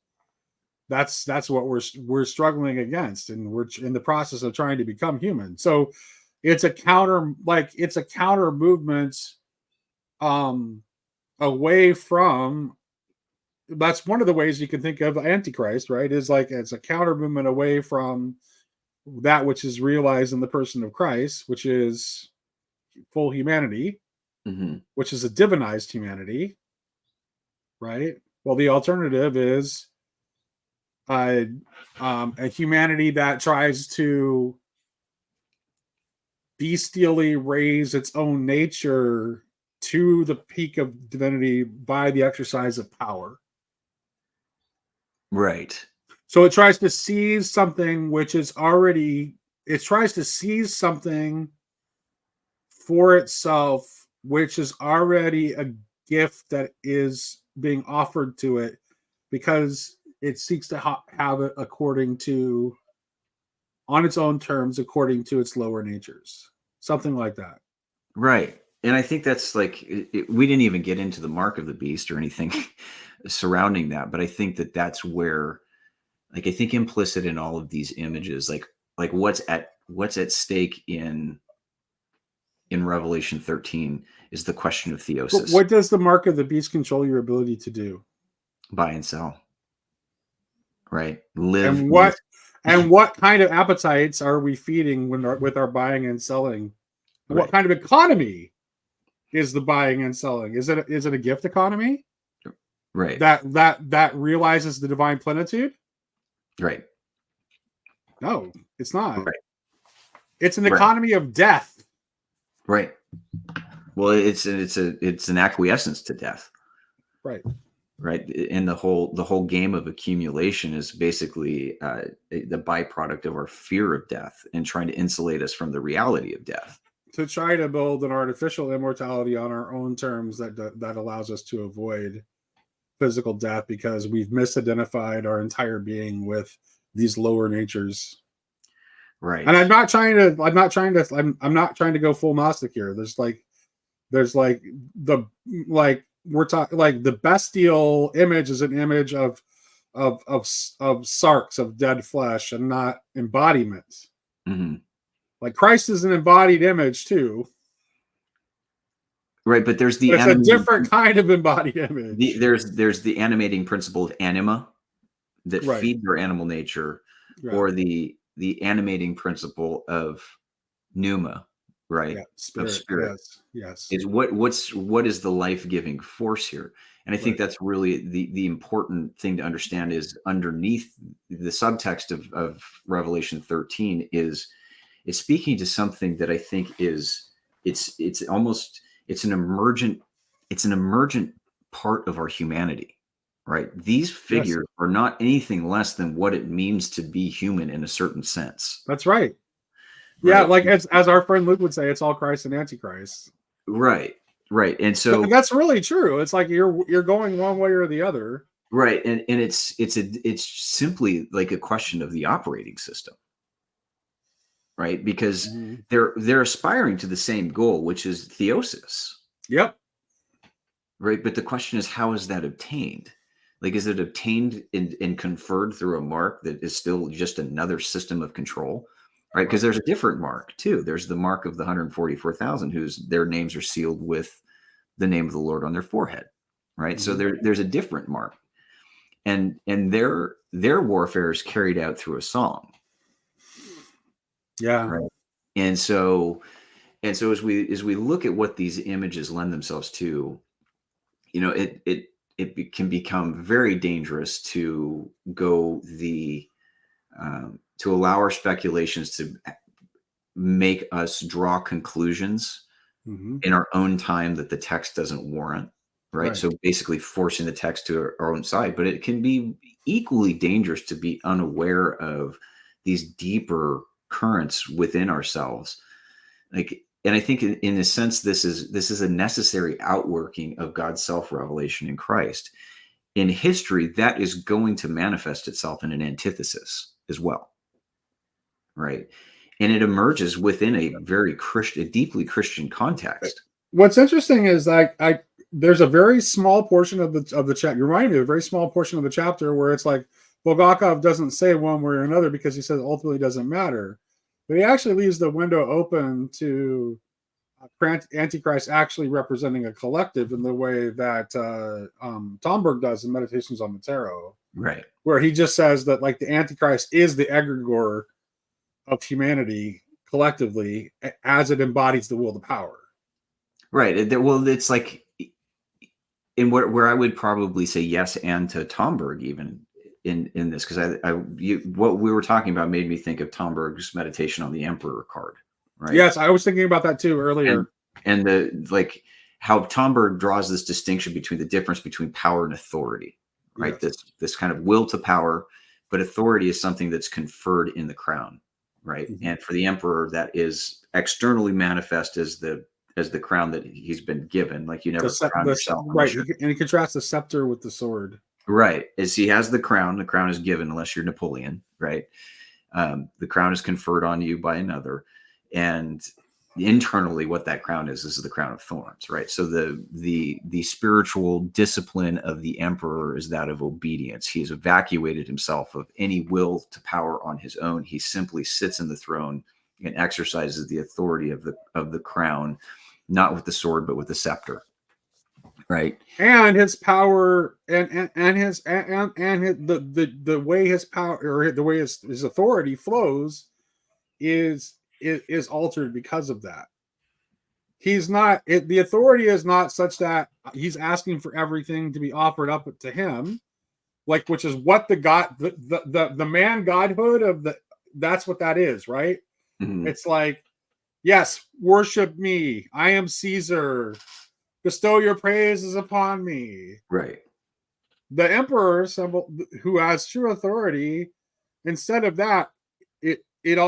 [SPEAKER 1] what we're struggling against, and we're in the process of trying to become human. So it's a counter movement um away from. That's one of the ways you can think of Antichrist, right? Is like it's a counter movement away from that which is realized in the person of Christ, which is full humanity,
[SPEAKER 2] Mm-hmm.
[SPEAKER 1] which is a divinized humanity, right? Well, the alternative is a humanity that tries to bestially raise its own nature to the peak of divinity by the exercise of power.
[SPEAKER 2] Right.
[SPEAKER 1] So it tries to seize something which is already, it tries to seize something for itself, which is already a gift that is being offered to it because it seeks to have it on its own terms, according to its lower natures. Something like that.
[SPEAKER 2] Right. And I think that's like, we didn't even get into the mark of the beast or anything surrounding that. But I think that that's where, like, I think implicit in all of these images, like what's at stake in Revelation 13 is the question of
[SPEAKER 1] But
[SPEAKER 2] theosis,
[SPEAKER 1] what does the mark of the beast control your ability to do?
[SPEAKER 2] buy and sell, right? Live
[SPEAKER 1] And
[SPEAKER 2] in this.
[SPEAKER 1] what kind of appetites are we feeding with our buying and selling? And what
[SPEAKER 2] Right.
[SPEAKER 1] kind of economy is the buying and selling? Is it a gift economy
[SPEAKER 2] Right.
[SPEAKER 1] that realizes the divine plenitude?
[SPEAKER 2] Right.
[SPEAKER 1] No, it's not.
[SPEAKER 2] Right.
[SPEAKER 1] It's an
[SPEAKER 2] Right.
[SPEAKER 1] economy of death.
[SPEAKER 2] Right. Well, it's an acquiescence to death.
[SPEAKER 1] Right.
[SPEAKER 2] Right. And the whole game of accumulation is basically the byproduct of our fear of death and trying to insulate us from the reality of death.
[SPEAKER 1] To try to build an artificial immortality on our own terms that allows us to avoid physical death because we've misidentified our entire being with these lower natures.
[SPEAKER 2] Right.
[SPEAKER 1] And I'm not trying to go full Gnostic here. We're talking like the bestial image is an image of sarks, of dead flesh, and not embodiments.
[SPEAKER 2] Mm-hmm.
[SPEAKER 1] Like Christ is an embodied image too.
[SPEAKER 2] Right, but there's
[SPEAKER 1] It's a different kind of embodied image.
[SPEAKER 2] there's the animating principle of anima that
[SPEAKER 1] Right.
[SPEAKER 2] feeds our animal nature,
[SPEAKER 1] Right.
[SPEAKER 2] or the animating principle of pneuma, right?
[SPEAKER 1] Yeah, spirit.
[SPEAKER 2] Of spirit.
[SPEAKER 1] Yes.
[SPEAKER 2] Is what is the life-giving force here? And I think
[SPEAKER 1] Right.
[SPEAKER 2] that's really the important thing to understand is underneath the subtext of Revelation 13 is speaking to something that I think is it's an emergent part of our humanity, right? These figures are not anything less than what it means to be human in a certain sense.
[SPEAKER 1] That's right. Yeah, like as our friend Luke would say, it's all Christ and Antichrist.
[SPEAKER 2] Right. And so
[SPEAKER 1] that's really true. It's like you're going one way or the other.
[SPEAKER 2] Right. And it's simply like a question of the operating system. Right? Because they're aspiring to the same goal, which is theosis.
[SPEAKER 1] Yep.
[SPEAKER 2] Right. But the question is, how is that obtained? Like, is it obtained and conferred through a mark that is still just another system of control? Right. Because there's a different mark too. There's the mark of the 144,000 their names are sealed with the name of the Lord on their forehead. Right. So there's a different mark. and their warfare is carried out through a song.
[SPEAKER 1] Yeah.
[SPEAKER 2] Right. And so as we look at what these images lend themselves to, it can become very dangerous to go to allow our speculations to make us draw conclusions in our own time that the text doesn't warrant. Right. So basically forcing the text to our own side, but it can be equally dangerous to be unaware of these deeper currents within ourselves. And I think in a sense, this is a necessary outworking of God's self-revelation in Christ. In history, that is going to manifest itself in an antithesis as well. Right. And it emerges within a deeply Christian context.
[SPEAKER 1] What's interesting is there's a very small portion of the chapter. You remind me of a very small portion of the chapter where it's like Bulgakov doesn't say one way or another because he says ultimately it doesn't matter, but he actually leaves the window open to Antichrist actually representing a collective in the way that Tomberg does in Meditations on the Tarot,
[SPEAKER 2] right? Where
[SPEAKER 1] he just says that like the Antichrist is the egregore of humanity collectively as it embodies the will to power.
[SPEAKER 2] Right. Well, it's like in where I would probably say yes and to Tomberg even in this, because what we were talking about made me think of Tomberg's Meditation on the Emperor card. Right.
[SPEAKER 1] Yes, I was thinking about that too earlier.
[SPEAKER 2] And how Tomberg draws this distinction between the difference between power and authority. Right. Yes. This kind of will to power, but authority is something that's conferred in the crown. Right. Mm-hmm. And for the emperor, that is externally manifest as the crown that he's been given. Like you never crown yourself.
[SPEAKER 1] Right. And he contrasts the scepter with the sword.
[SPEAKER 2] Right. As he has the crown is given unless you're Napoleon. Right. The crown is conferred on you by another. And internally what that crown is the crown of thorns. Right. So the spiritual discipline of the emperor is that of obedience. He has evacuated himself of any will to power on his own. He simply sits in the throne and exercises the authority of the crown, not with the sword, but with the scepter. Right.
[SPEAKER 1] And his power and his the way his power or the way his authority flows is altered because of that. He's not the authority is not such that he's asking for everything to be offered up to him, like, which is what the man godhood of that's what that is, right? Mm-hmm. It's like, yes, worship me. I am Caesar. Bestow your praises upon me.
[SPEAKER 2] Right.
[SPEAKER 1] The emperor symbol, who has true authority, instead of that, it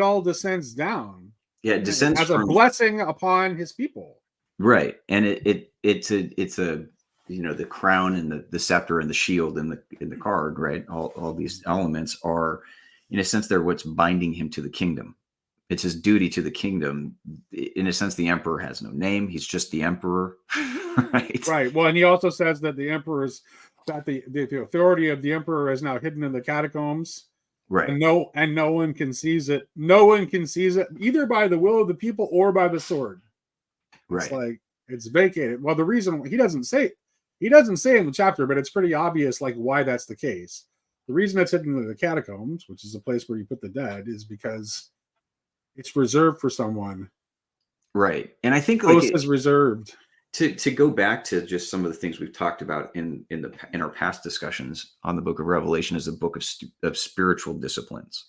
[SPEAKER 1] all descends down.
[SPEAKER 2] Yeah, it descends
[SPEAKER 1] as a blessing upon his people.
[SPEAKER 2] Right, and it's a the crown and the scepter and the shield and the card. Right, all these elements are, in a sense, they're what's binding him to the kingdom. It's his duty to the kingdom. In a sense, the emperor has no name. He's just the emperor. Right.
[SPEAKER 1] Right. Well, and he also says that the authority of the emperor is now hidden in the catacombs.
[SPEAKER 2] Right.
[SPEAKER 1] And no one can seize it. No one can seize it either by the will of the people or by the sword.
[SPEAKER 2] Right.
[SPEAKER 1] It's like it's vacated. Well, the reason he doesn't say in the chapter, but it's pretty obvious like why that's the case. The reason it's hidden in the catacombs, which is a place where you put the dead, is because it's reserved for someone.
[SPEAKER 2] Right. And I think
[SPEAKER 1] is reserved.
[SPEAKER 2] To go back to just some of the things we've talked about in our past discussions on the book of Revelation is a book of spiritual disciplines,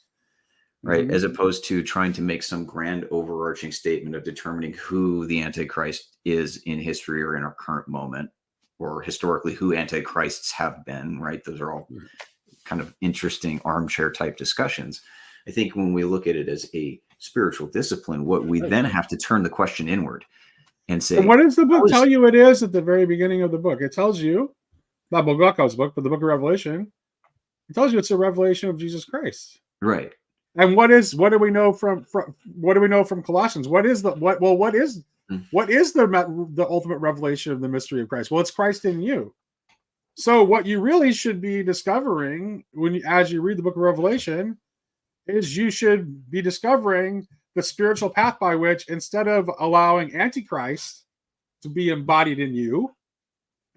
[SPEAKER 2] right? Mm-hmm. As opposed to trying to make some grand overarching statement of determining who the Antichrist is in history or in our current moment, or historically who Antichrists have been, right? Those are all kind of interesting armchair type discussions. I think when we look at it as a spiritual discipline, what we then have to turn the question inward and say,
[SPEAKER 1] what does the book tell you it is at the very beginning of the book? It tells you, not Bulgakov's book, but the book of Revelation. It tells you it's a revelation of Jesus Christ.
[SPEAKER 2] Right.
[SPEAKER 1] And what do we know from Colossians? What is the ultimate revelation of the mystery of Christ? Well, it's Christ in you. So what you really should be discovering as you read the book of Revelation is you should be discovering the spiritual path by which, instead of allowing Antichrist to be embodied in you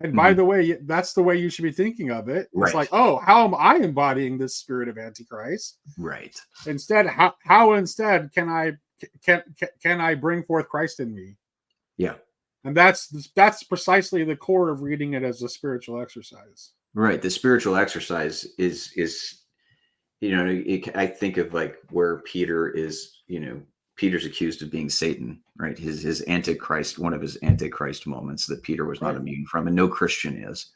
[SPEAKER 1] And by the way, that's the way you should be thinking of it. It's
[SPEAKER 2] Right.
[SPEAKER 1] like, oh, how am I embodying this spirit of Antichrist?
[SPEAKER 2] Right.
[SPEAKER 1] Instead, how instead can I bring forth Christ in me?
[SPEAKER 2] Yeah.
[SPEAKER 1] And that's precisely the core of reading it as a spiritual exercise.
[SPEAKER 2] Right. The spiritual exercise is I think of like where Peter is, Peter's accused of being Satan, right? His Antichrist, one of his Antichrist moments that Peter was not immune from, and no Christian is,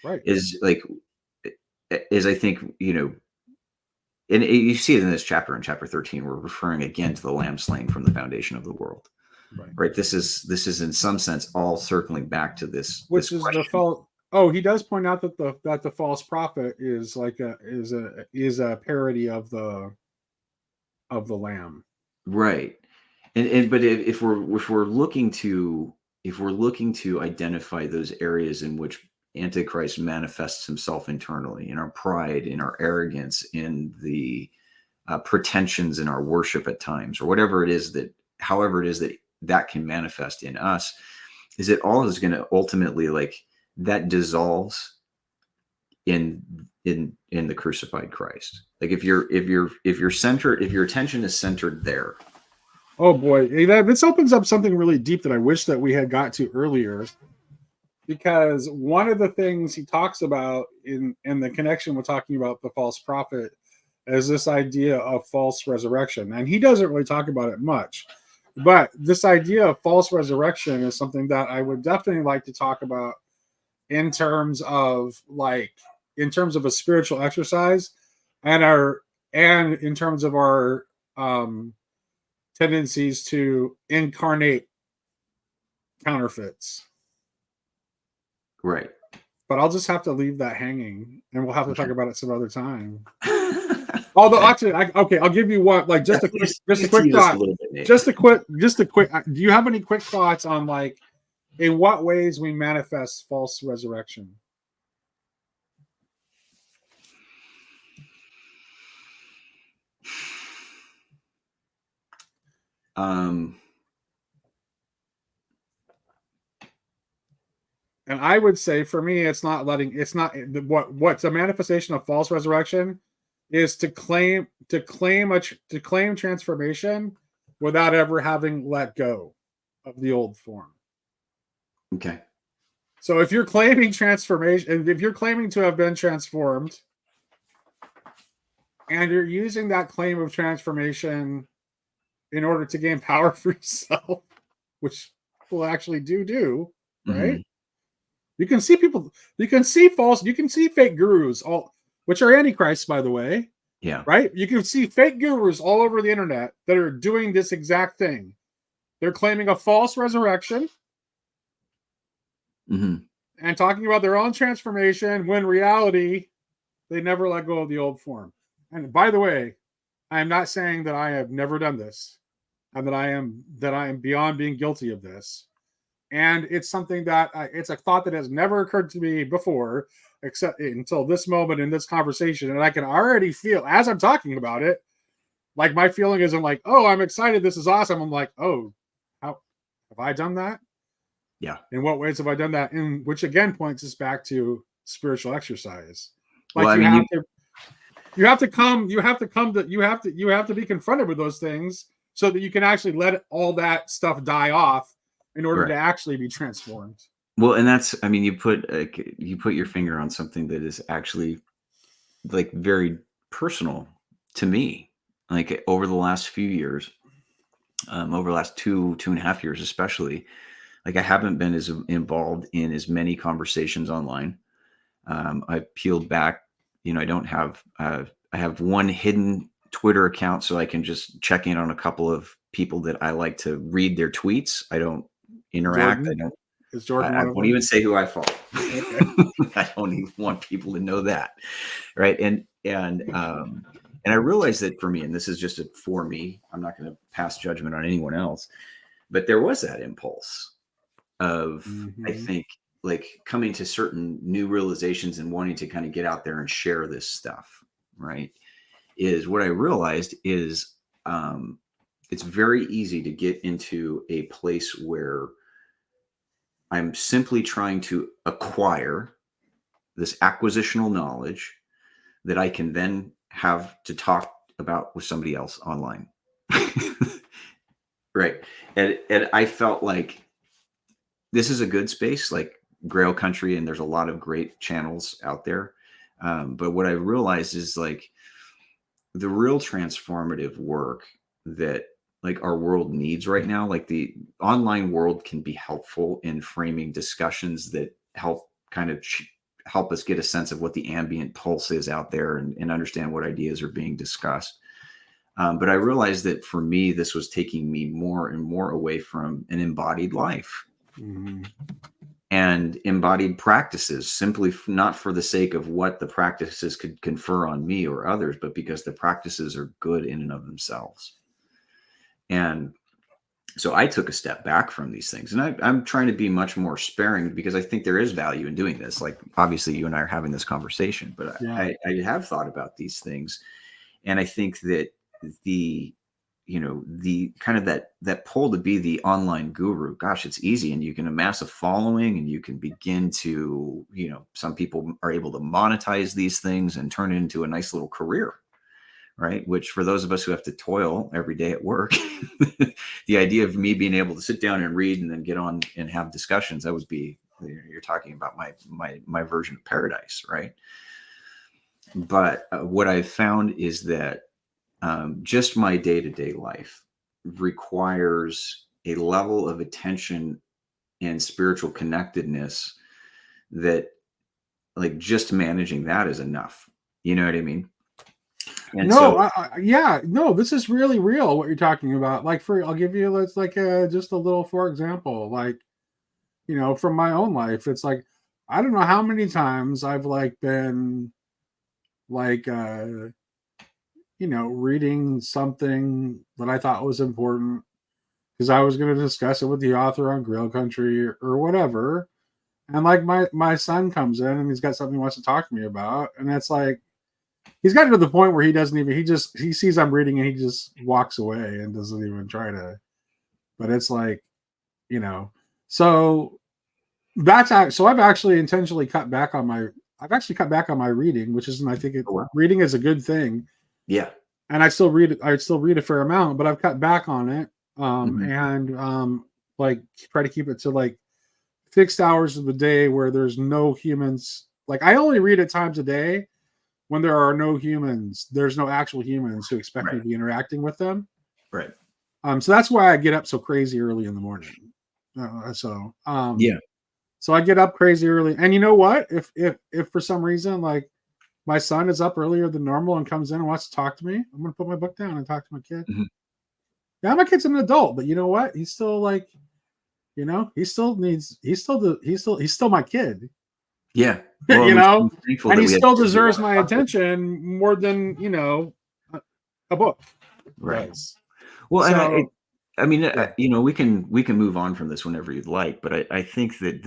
[SPEAKER 1] right?
[SPEAKER 2] Is I think, and you see it in this chapter, in chapter 13, we're referring again to the lamb slain from the foundation of the world. Right. This is in some sense all circling back to this.
[SPEAKER 1] Which
[SPEAKER 2] this
[SPEAKER 1] is question. The fault. Oh, he does point out that the false prophet is like is a parody of the lamb.
[SPEAKER 2] Right. But if we're looking to identify those areas in which Antichrist manifests himself internally, in our pride, in our arrogance, in the pretensions in our worship at times, or however it is that can manifest in us, is it all is going to ultimately, like, that dissolves in the crucified Christ. Like if your attention is centered there.
[SPEAKER 1] Oh boy, this opens up something really deep that I wish that we had got to earlier, because one of the things he talks about in the connection with talking about the false prophet is this idea of false resurrection. And he doesn't really talk about it much, but this idea of false resurrection is something that I would definitely like to talk about in terms of a spiritual exercise, and in terms of our tendencies to incarnate counterfeits.
[SPEAKER 2] Right.
[SPEAKER 1] But I'll just have to leave that hanging, and we'll have to talk about it some other time. Although, actually, I'll give you one, like, just a quick thought. Just a quick. Do you have any quick thoughts on, like, in what ways we manifest false resurrection? And I would say, for me, what's a manifestation of false resurrection is to claim transformation without ever having let go of the old form.
[SPEAKER 2] Okay.
[SPEAKER 1] So if you're claiming transformation, and if you're claiming to have been transformed, and you're using that claim of transformation in order to gain power for yourself, which people actually do, right? Mm-hmm. You can see fake gurus, which are antichrists, by the way.
[SPEAKER 2] Yeah.
[SPEAKER 1] Right? You can see fake gurus all over the internet that are doing this exact thing. They're claiming a false resurrection,
[SPEAKER 2] mm-hmm.
[SPEAKER 1] and talking about their own transformation, when in reality, they never let go of the old form. And by the way, I am not saying that I have never done this, and that I am beyond being guilty of this. And it's something that it's a thought that has never occurred to me before, except until this moment in this conversation. And I can already feel, as I'm talking about it, like, my feeling isn't like, oh, I'm excited, this is awesome. I'm like, oh, how have I done that?
[SPEAKER 2] Yeah.
[SPEAKER 1] In what ways have I done that? And which again points us back to spiritual exercise. Like,
[SPEAKER 2] well,
[SPEAKER 1] you have to be confronted with those things so that you can actually let all that stuff die off in order to actually be transformed.
[SPEAKER 2] Well, and that's, you put your finger on something that is actually, like, very personal to me. Like, over the last few years, over the last two and a half years, especially, like, I haven't been as involved in as many conversations online. I've peeled back. I don't have, I have one hidden Twitter account, so I can just check in on a couple of people that I like to read their tweets. I don't interact.
[SPEAKER 1] Jordan? Is Jordan
[SPEAKER 2] I won't even say who I follow. Okay. I don't even want people to know that, right? And I realize that for me, and this is just for me, I'm not going to pass judgment on anyone else, but there was that impulse of, mm-hmm. I think, like, coming to certain new realizations and wanting to kind of get out there and share this stuff, right? Is what I realized is it's very easy to get into a place where I'm simply trying to acquire this acquisitional knowledge that I can then have to talk about with somebody else online. Right. And I felt like this is a good space, like Grail Country, and there's a lot of great channels out there. But what I realized is like the real transformative work that like our world needs right now, like the online world can be helpful in framing discussions that help kind of help us get a sense of what the ambient pulse is out there and understand what ideas are being discussed. But I realized that for me, this was taking me more and more away from an embodied life and embodied practices, simply not for the sake of what the practices could confer on me or others, but because the practices are good in and of themselves. And so I took a step back from these things, and I'm trying to be much more sparing because I think there is value in doing this. Like, obviously you and I are having this conversation, but I have thought about these things. And I think that the kind of that pull to be the online guru, gosh, it's easy, and you can amass a following, and you can begin to, some people are able to monetize these things and turn it into a nice little career, right? Which for those of us who have to toil every day at work, the idea of me being able to sit down and read and then get on and have discussions, that would be, you're talking about my version of paradise, right? But what I've found is that just my day-to-day life requires a level of attention and spiritual connectedness that, like, just managing that is enough. You know what I mean? And
[SPEAKER 1] no, this is really real what you're talking about. Like, I'll give you, let's like just a little, for example, like, from my own life, it's like, I don't know how many times I've like been like reading something that I thought was important because I was going to discuss it with the author on Grail Country or whatever. And like my son comes in and he's got something he wants to talk to me about. And it's like, he's gotten to the point where he doesn't even, he sees I'm reading and he just walks away and doesn't even try to, but it's like, so so I've actually intentionally cut back on my reading, which isn't, I think reading is a good thing.
[SPEAKER 2] Yeah.
[SPEAKER 1] And I still read a fair amount, but I've cut back on it. And like try to keep it to like fixed hours of the day where there's no humans. Like, I only read at times a day when there are no humans. There's no actual humans who expect me to be interacting with them.
[SPEAKER 2] Right.
[SPEAKER 1] So that's why I get up so crazy early in the morning. So I get up crazy early. And you know what? If for some reason, like, my son is up earlier than normal and comes in and wants to talk to me, I'm going to put my book down and talk to my kid. Yeah, my kid's an adult, but you know what? He's still like, he's still my kid.
[SPEAKER 2] Yeah.
[SPEAKER 1] Well, and he still deserves my attention more than, a book.
[SPEAKER 2] Right.
[SPEAKER 1] Does.
[SPEAKER 2] Well, so, and we can move on from this whenever you'd like, but I think that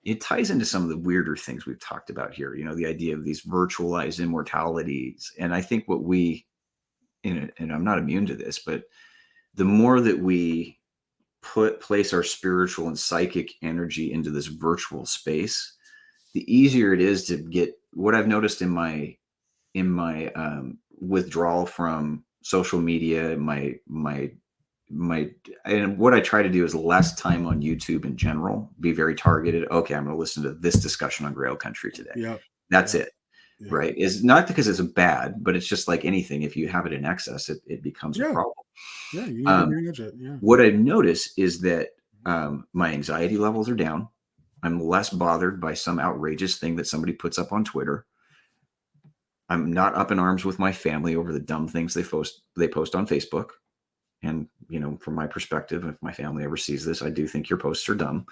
[SPEAKER 2] it ties into some of the weirder things we've talked about here, the idea of these virtualized immortalities. And I think and I'm not immune to this, but the more that we place our spiritual and psychic energy into this virtual space, the easier it is to get what I've noticed in my withdrawal from social media, and what I try to do is less time on YouTube in general, be very targeted. Okay, I'm going to listen to this discussion on Grail Country today. Yeah, that's it. Yeah. Right. It's not because it's bad, but it's just like anything. If you have it in excess, it becomes a problem.
[SPEAKER 1] Yeah, you need to manage it. Yeah.
[SPEAKER 2] What I've noticed is that my anxiety levels are down. I'm less bothered by some outrageous thing that somebody puts up on Twitter. I'm not up in arms with my family over the dumb things they post on Facebook. And, from my perspective, if my family ever sees this, I do think your posts are dumb.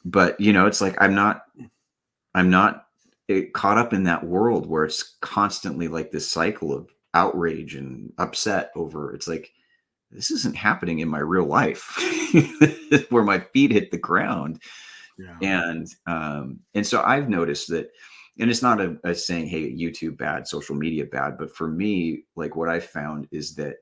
[SPEAKER 2] But, it's like, I'm not caught up in that world where it's constantly like this cycle of outrage and upset over, it's like, this isn't happening in my real life where my feet hit the ground. Yeah. And so I've noticed that, and it's not a saying, hey, YouTube bad, social media bad. But for me, like, what I found is that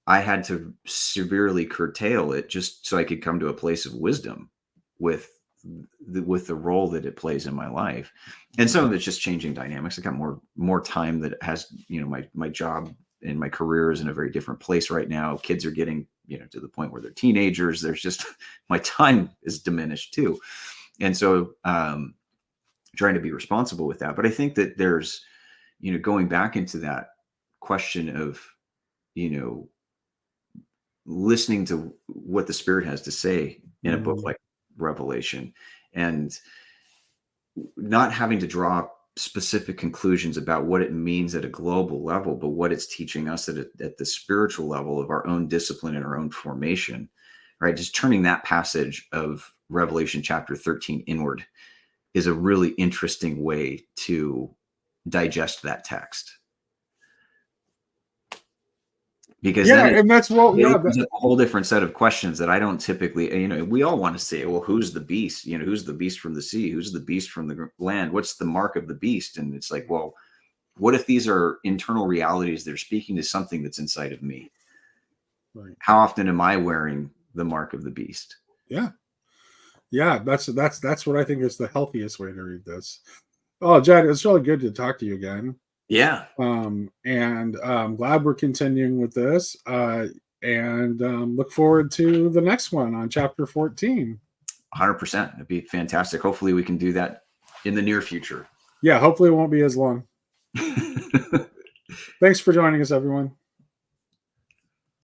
[SPEAKER 2] I had to severely curtail it just so I could come to a place of wisdom. with the role that it plays in my life. And some of it's just changing dynamics. I got more time that has, my job and my career is in a very different place right now. Kids are getting, to the point where they're teenagers. There's just, my time is diminished too. And so, trying to be responsible with that. But I think that there's, going back into that question of, listening to what the Spirit has to say in a book like Revelation, and not having to draw specific conclusions about what it means at a global level, but what it's teaching us at the spiritual level of our own discipline and our own formation, right? Just turning that passage of Revelation chapter 13 inward is a really interesting way to digest that text. Because
[SPEAKER 1] and that's what
[SPEAKER 2] it opens up a whole different set of questions that I don't typically, we all want to say, well, who's the beast? Who's the beast from the sea? Who's the beast from the land? What's the mark of the beast? And it's like, well, what if these are internal realities that are speaking to something that's inside of me? Right. How often am I wearing the mark of the beast?
[SPEAKER 1] Yeah. That's what I think is the healthiest way to read this. Oh, Jed, it's really good to talk to you again.
[SPEAKER 2] Yeah.
[SPEAKER 1] And I'm glad we're continuing with this, and look forward to the next one on chapter 14.
[SPEAKER 2] 100%. It'd be fantastic. Hopefully we can do that in the near future.
[SPEAKER 1] Yeah, hopefully it won't be as long. Thanks for joining us, everyone.